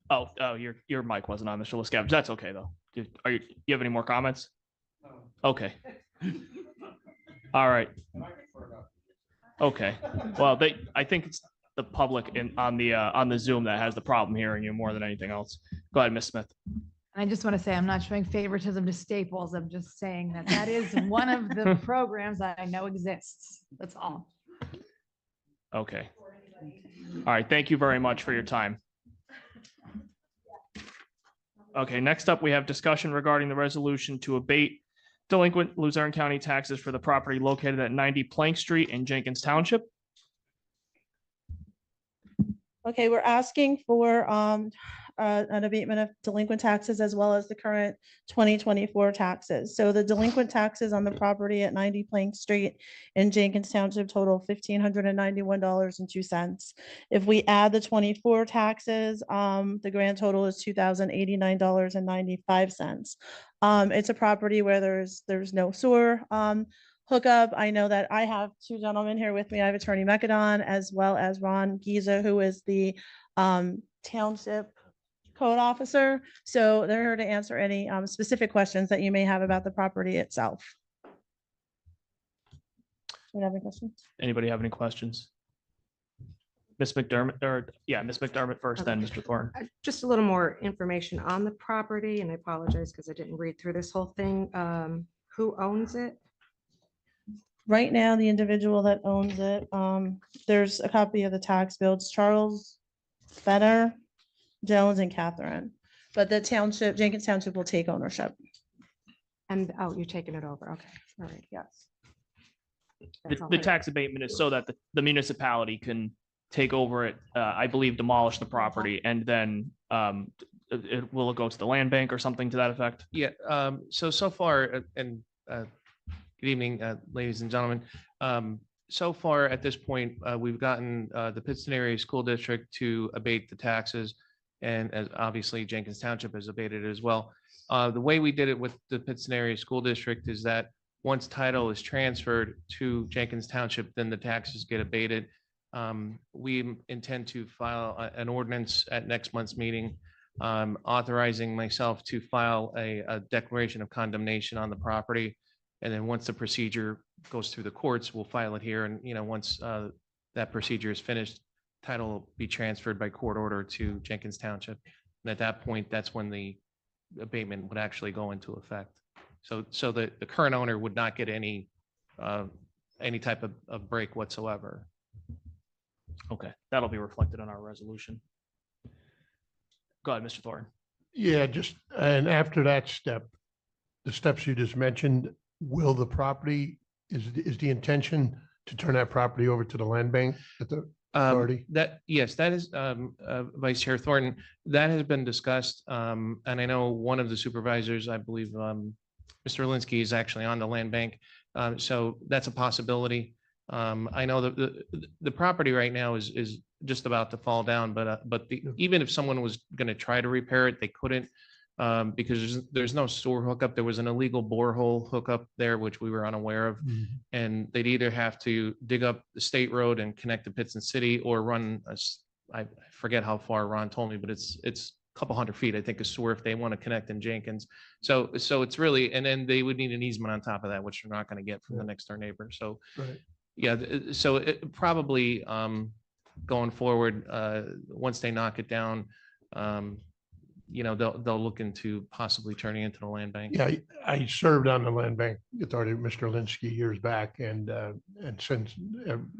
Oh, your mic wasn't on, Mr. Liscavige. That's okay, though. You have any more comments? Okay. All right. Okay. Well, I think it's the public on the Zoom that has the problem hearing you more than anything else. Go ahead, Ms. Smith. And I just want to say, I'm not showing favoritism to Staples. I'm just saying that is one of the programs that I know exists. That's all. Okay. All right. Thank you very much for your time. Okay, next up, we have discussion regarding the resolution to abate delinquent Luzerne County taxes for the property located at 90 Plank Street in Jenkins Township. Okay, we're asking for an abatement of delinquent taxes as well as the current 2024 taxes. So the delinquent taxes on the property at 90 Plank Street in Jenkins Township total $1,591.02. If we add the 24 taxes, the grand total is $2,089.95. It's a property where there's no sewer hookup. I know that I have two gentlemen here with me. I have Attorney Mekadon as well as Ron Giza, who is the township code officer. So they're here to answer any specific questions that you may have about the property itself. Do you have any questions? Anybody have any questions? Ms. McDermott, Ms. McDermott first, then Mr. Thorne. Just a little more information on the property, and I apologize because I didn't read through this whole thing. Who owns it? Right now, the individual that owns it, there's a copy of the tax bill. It's Charles Fenner, Jones, and Catherine. But the township, Jenkins Township will take ownership. And, oh, you're taking it over. Okay, all right, yes. That's all. The tax abatement is so that the municipality can take over it, I believe demolish the property, and then will it go to the land bank or something to that effect? Yeah, so far, and good evening, ladies and gentlemen. So far at this point, we've gotten the Pittston Area School District to abate the taxes, and as obviously Jenkins Township has abated it as well. The way we did it with the Pittston Area School District is that Once title is transferred to Jenkins Township, then the taxes get abated. We intend to file an ordinance at next month's meeting, authorizing myself to file a declaration of condemnation on the property. And then once the procedure goes through the courts, we'll file it here. And, once that procedure is finished, title will be transferred by court order to Jenkins Township. And at that point, that's when the abatement would actually go into effect. So the current owner would not get any type of break whatsoever. Okay, that'll be reflected in our resolution. Go ahead, Mr. Thornton. Yeah, and after that step, the steps you just mentioned, will the property, is the intention to turn that property over to the land bank at the authority? Yes, that is, Vice Chair Thornton, that has been discussed. And I know one of the supervisors, I believe, Mr. Linsky, is actually on the land bank. So that's a possibility. I know that the property right now is just about to fall down, but even if someone was going to try to repair it, they couldn't, because there's no sewer hookup. There was an illegal borehole hookup there, which we were unaware of. And they'd either have to dig up the state road and connect to Pittston City, or run I forget how far Ron told me, but it's a couple hundred feet, I think, a sewer if they want to connect in Jenkins. So it's really, and then they would need an easement on top of that, which they're not going to get from the next door neighbor. So Right. yeah, so it probably going forward, once they knock it down, they'll look into possibly turning into the land bank. Yeah, I served on the land bank authority with Mr. Linsky years back, and since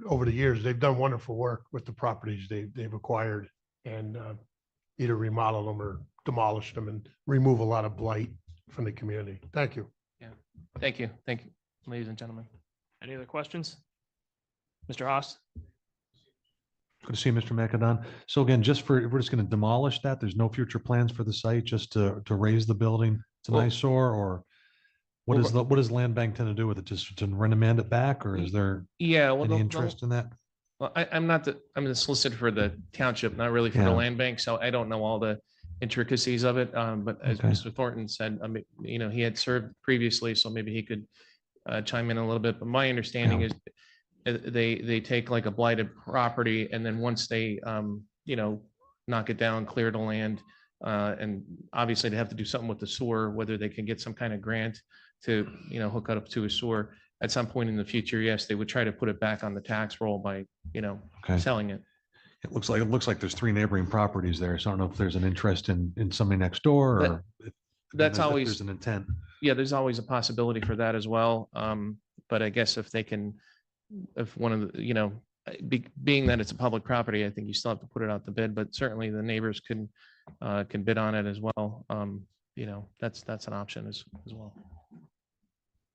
over the years, they've done wonderful work with the properties they've acquired, and either remodel them or demolish them and remove a lot of blight from the community. Thank you. Yeah, thank you, ladies and gentlemen. Any other questions? Mr. Haas? Good to see you, Mr. McAdon. So again, we're just going to demolish that. There's no future plans for the site, just to raise the building. It's an Well- eyesore, or what does land bank tend to do with it? Just to remand it back, or is there Yeah, well, any interest in that? Well, I'm the solicitor for the township, not really for the Yeah. land bank, so I don't know all the intricacies of it. But as Okay. Mr. Thornton said, he had served previously, so maybe he could chime in a little bit. But my understanding Yeah. is they take like a blighted property, and then once they knock it down, clear the land, and obviously they have to do something with the sewer, whether they can get some kind of grant to hook it up to a sewer at some point in the future. Yes, they would try to put it back on the tax roll by Okay. selling it. It looks like there's 3 neighboring properties there. So I don't know if there's an interest in somebody next door, or That's if always, there's an intent. yeah, there's always a possibility for that as well. But I guess if one of the, being that it's a public property, I think you still have to put it out to bid, but certainly the neighbors can bid on it as well. That's an option as well.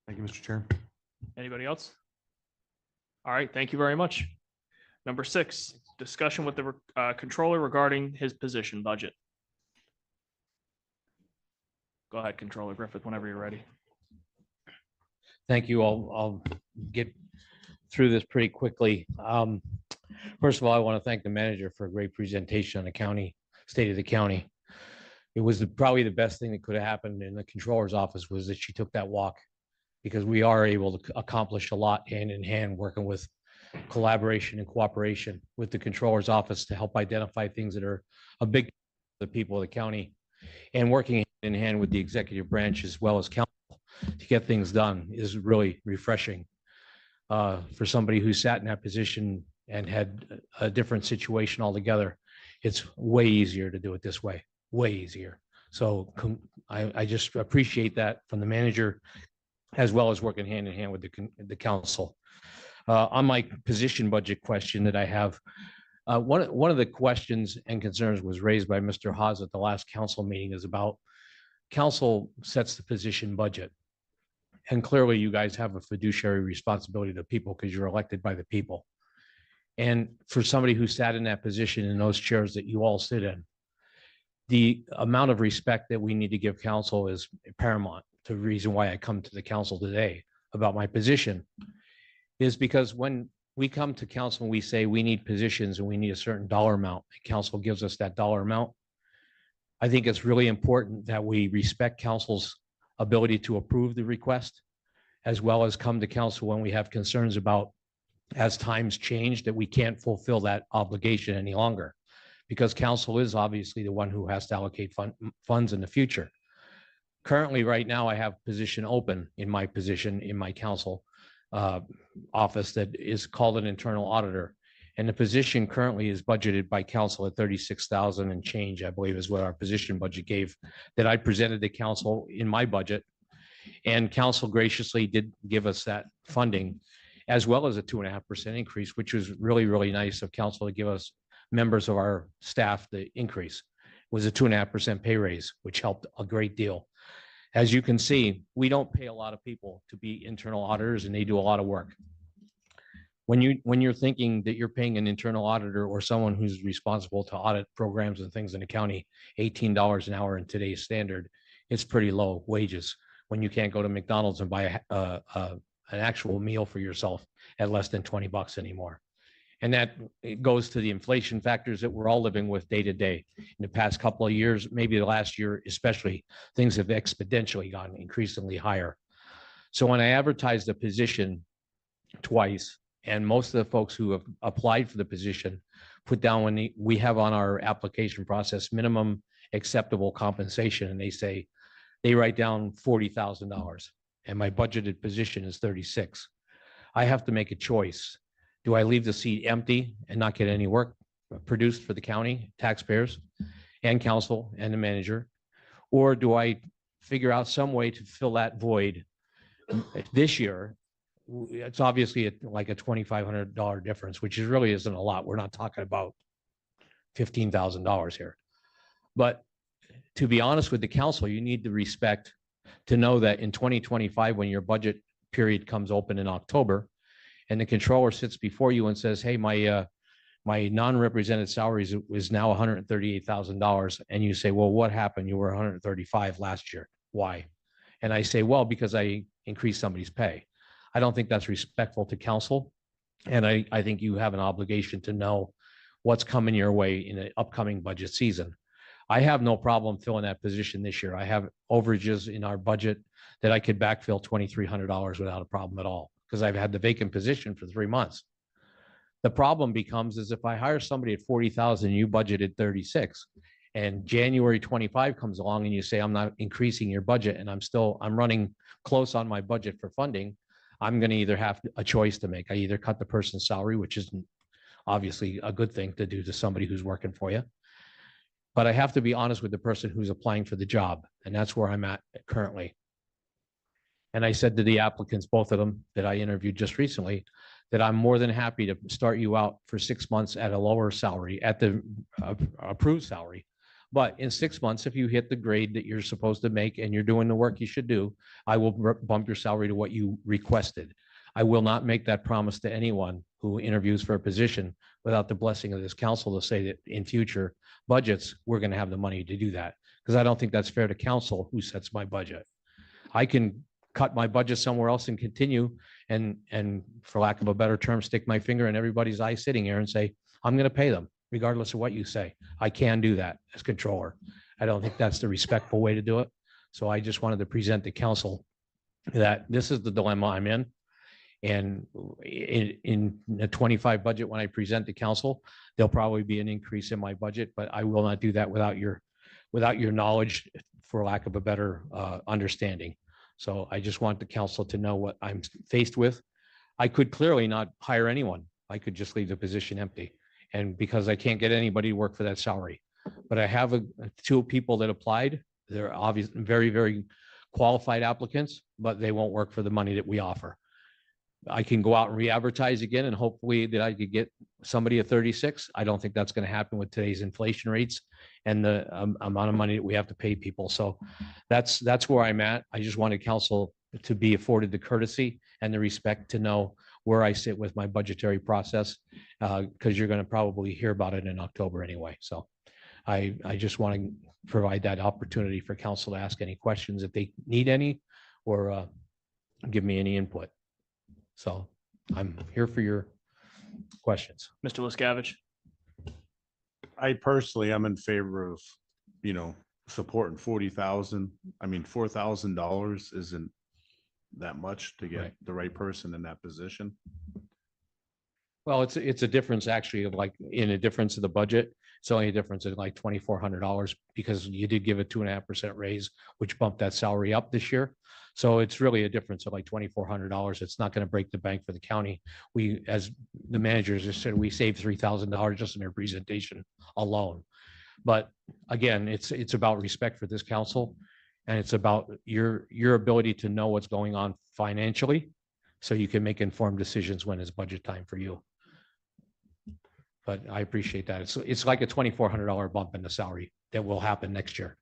Thank you, Mr. Chair. Anybody else? All right, thank you very much. Number 6, discussion with the controller regarding his position budget. Go ahead, Controller Griffith, whenever you're ready. Thank you. I'll get through this pretty quickly. First of all, I want to thank the manager for a great presentation on the state of the county. It was probably the best thing that could have happened in the controller's office, was that she took that walk, because we are able to accomplish a lot hand in hand, working with collaboration and cooperation with the controller's office to help identify things that are a big to the people of the county, and working hand in hand with the executive branch as well as council to get things done is really refreshing. For somebody who sat in that position and had a different situation altogether, it's way easier to do it this way, way easier. So I just appreciate that from the manager, as well as working hand in hand with the council. On my position budget question that I have, one of the questions and concerns was raised by Mr. Haas at the last council meeting, is about council sets the position budget. And clearly you guys have a fiduciary responsibility to people because you're elected by the people. And for somebody who sat in that position, in those chairs that you all sit in, the amount of respect that we need to give council is paramount. The reason why I come to the council today about my position is because when we come to council and we say we need positions and we need a certain dollar amount, and council gives us that dollar amount, I think it's really important that we respect council's ability to approve the request as well as come to council when we have concerns about, as times change, that we can't fulfill that obligation any longer. Because council is obviously the one who has to allocate funds in the future. Currently, right now, I have position open in my position in my council office that is called an internal auditor. And the position currently is budgeted by council at 36,000 and change, I believe is what our position budget gave, that I presented to council in my budget. And council graciously did give us that funding, as well as a 2.5% increase, which was really, really nice of council to give us members of our staff the increase. It was a 2.5% pay raise, which helped a great deal. As you can see, we don't pay a lot of people to be internal auditors, and they do a lot of work. When you're thinking that you're paying an internal auditor or someone who's responsible to audit programs and things in the county, $18 an hour in today's standard, it's pretty low wages when you can't go to McDonald's and buy an actual meal for yourself at less than $20 anymore. And that it goes to the inflation factors that we're all living with day to day. In the past couple of years, maybe the last year especially, things have exponentially gotten increasingly higher. So when I advertised the position twice, and most of the folks who have applied for the position put down when we have on our application process minimum acceptable compensation, and they write down $40,000, and my budgeted position is 36. I have to make a choice. Do I leave the seat empty and not get any work produced for the county, taxpayers, and council and the manager? Or do I figure out some way to fill that void this year? It's obviously like a $2,500 difference, which really isn't a lot. We're not talking about $15,000 here. But to be honest with the council, you need the respect to know that in 2025, when your budget period comes open in October, and the controller sits before you and says, hey, my non-represented salaries is now $138,000. And you say, well, what happened? You were 135 last year. Why? And I say, well, because I increased somebody's pay. I don't think that's respectful to council. And I think you have an obligation to know what's coming your way in the upcoming budget season. I have no problem filling that position this year. I have overages in our budget that I could backfill $2,300 without a problem at all, because I've had the vacant position for 3 months. The problem becomes is if I hire somebody at 40,000, you budgeted 36, and January 25 comes along and you say, I'm not increasing your budget, and I'm running close on my budget for funding, I'm going to either have a choice to make. I either cut the person's salary, which isn't obviously a good thing to do to somebody who's working for you, but I have to be honest with the person who's applying for the job. And that's where I'm at currently. And I said to the applicants, both of them that I interviewed just recently, that I'm more than happy to start you out for 6 months at a lower salary, at the approved salary. But in 6 months, if you hit the grade that you're supposed to make and you're doing the work you should do, I will bump your salary to what you requested. I will not make that promise to anyone who interviews for a position without the blessing of this council to say that in future budgets, we're going to have the money to do that. Because I don't think that's fair to council who sets my budget. I can cut my budget somewhere else and continue and for lack of a better term, stick my finger in everybody's eye sitting here and say, I'm going to pay them regardless of what you say. I can do that as controller. I don't think that's the respectful way to do it. So I just wanted to present to council that this is the dilemma I'm in. And in the 25 budget, when I present to council, there'll probably be an increase in my budget, but I will not do that without your knowledge, for lack of a better understanding. So I just want the council to know what I'm faced with. I could clearly not hire anyone. I could just leave the position empty. And because I can't get anybody to work for that salary, but I have two people that applied. They're obviously very, very qualified applicants, but they won't work for the money that we offer. I can go out and re-advertise again and hopefully that I could get somebody at 36. I don't think that's going to happen with today's inflation rates and the amount of money that we have to pay people. So that's where I'm at. I just wanted council to be afforded the courtesy and the respect to know where I sit with my budgetary process, because you're going to probably hear about it in October anyway. So I just want to provide that opportunity for council to ask any questions if they need any, or give me any input. So I'm here for your questions. Mr. Liscavige. I personally am in favor of, supporting 40,000. I mean, $4,000 isn't that much to get Right. the right person in that position. Well, it's a difference actually of like in a difference of the budget. It's only a difference of like $2,400 because you did give a 2.5% raise, which bumped that salary up this year. So it's really a difference of like $2,400. It's not going to break the bank for the county. We, as the managers just said, we saved $3,000 just in their presentation alone. But again, it's about respect for this council. And it's about your ability to know what's going on financially. So you can make informed decisions when it's budget time for you. But I appreciate that. It's like a $2,400 bump in the salary that will happen next year.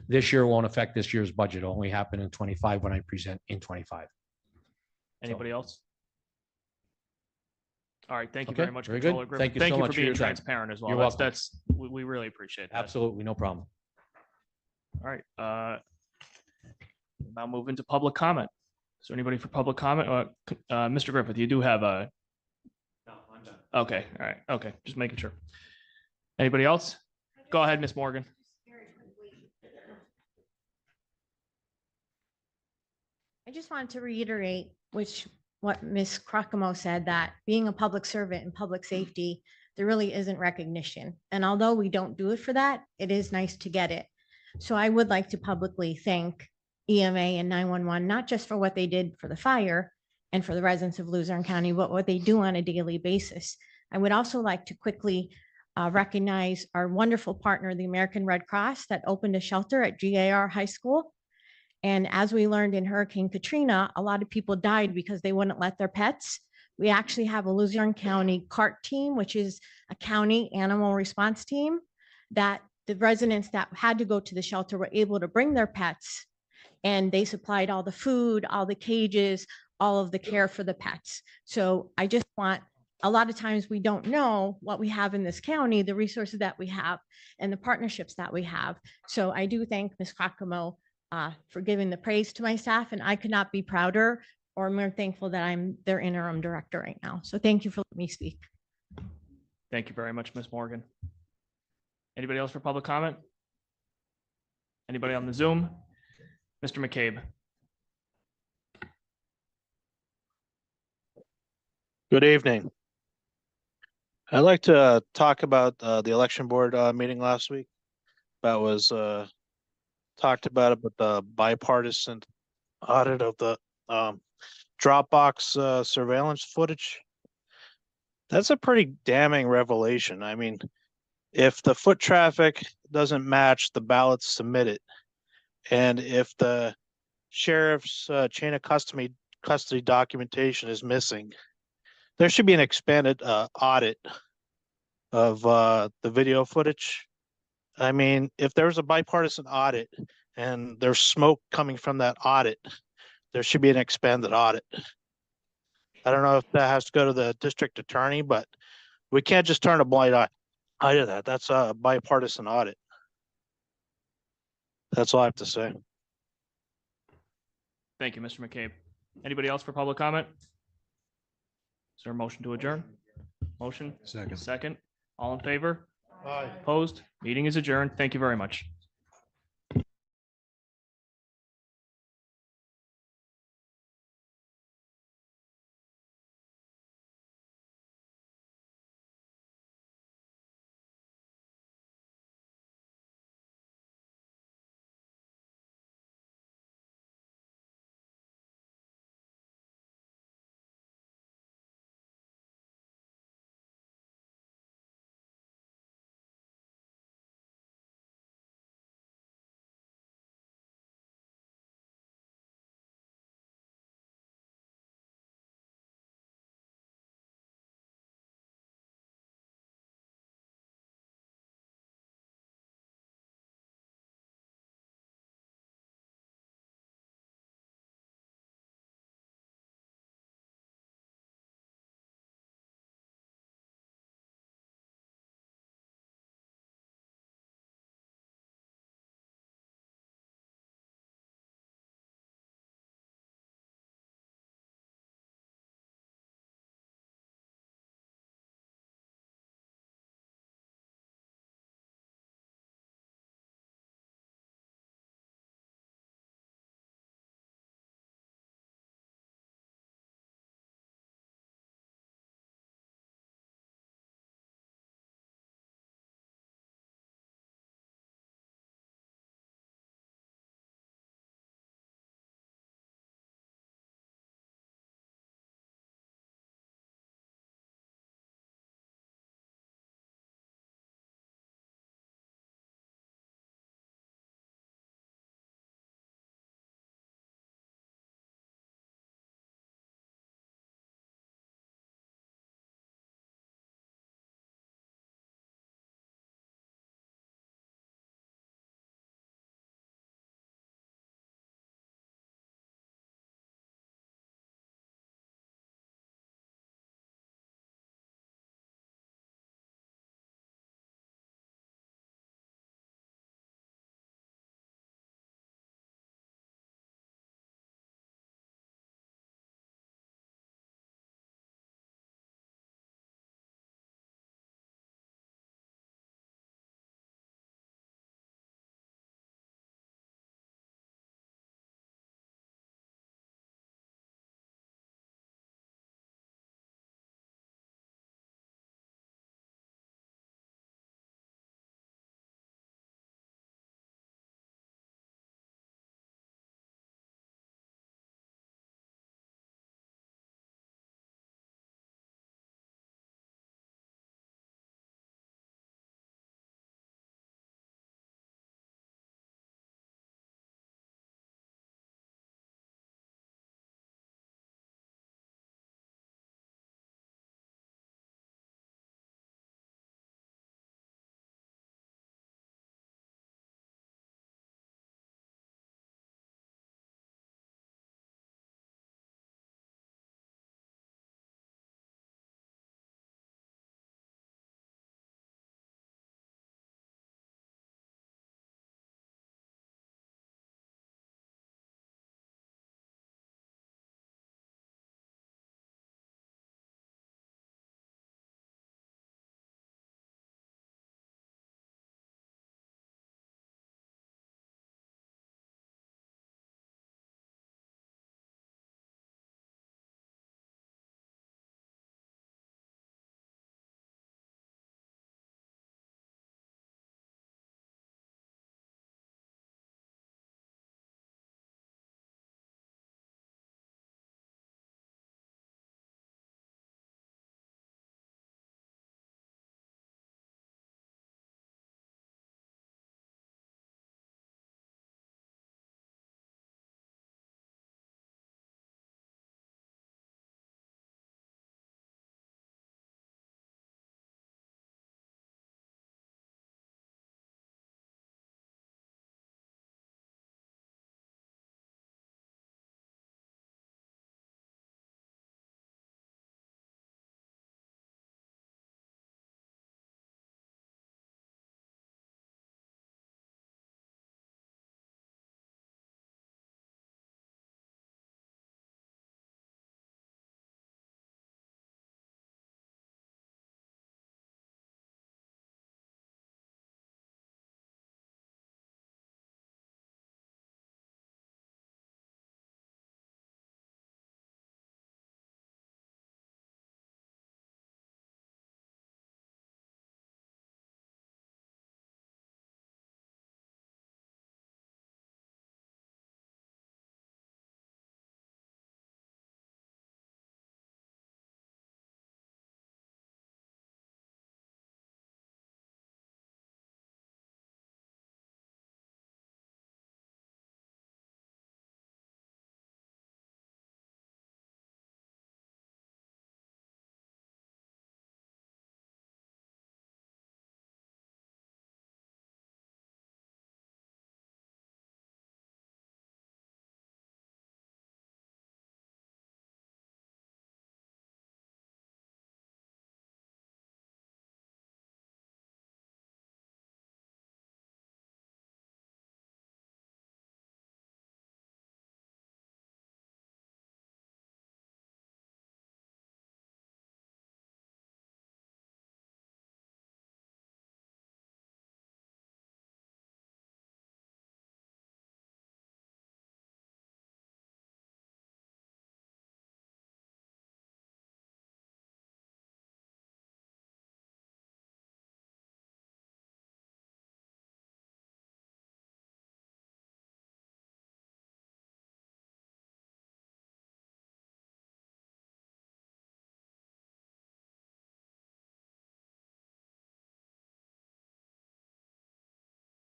This year won't affect this year's budget. It'll only happen in 25 when I present in 25. Anybody else? All right, thank you Okay, very much, very good. Controller Griffin. Thank you so for much for being your time. transparent as well. You're welcome. We really appreciate that. Absolutely, no problem. All right, now move into public comment. Is there anybody for public comment? Mr. Griffith, you do have a. No, I'm done. Okay, all right, okay, just making sure. Anybody else? Go ahead, Ms. Morgan. I just wanted to reiterate what Ms. Crocamo said, that being a public servant in public safety, there really isn't recognition. And although we don't do it for that, it is nice to get it. So I would like to publicly thank EMA and 911, not just for what they did for the fire and for the residents of Luzerne County, but what they do on a daily basis. I would also like to quickly recognize our wonderful partner, the American Red Cross, that opened a shelter at GAR High School. And as we learned in Hurricane Katrina, a lot of people died because they wouldn't let their pets. We actually have a Luzerne County CART team, which is a county animal response team, that the residents that had to go to the shelter were able to bring their pets, and they supplied all the food, all the cages, all of the care for the pets. So I just want, a lot of times we don't know what we have in this county, the resources that we have and the partnerships that we have. So I do thank Ms. Crocamo for giving the praise to my staff, and I could not be prouder or more thankful that I'm their interim director right now. So thank you for letting me speak. Thank you very much, Ms. Morgan. Anybody else for public comment? Anybody on the Zoom? Mr. McCabe. Good evening. I'd like to talk about the election board meeting last week. That was talked about it, but the bipartisan audit of the Dropbox surveillance footage. That's a pretty damning revelation. I mean, if the foot traffic doesn't match the ballots submitted, and if the sheriff's chain of custody documentation is missing, there should be an expanded audit of the video footage. I mean, if there's a bipartisan audit and there's smoke coming from that audit, there should be an expanded audit. I don't know if that has to go to the district attorney, but we can't just turn a blind eye to that. That's a bipartisan audit. That's all I have to say. Thank you, Mr. McCabe. Anybody else for public comment? Is there a motion to adjourn? Motion? Second. Second. All in favor? Aye. Opposed? Meeting is adjourned. Thank you very much.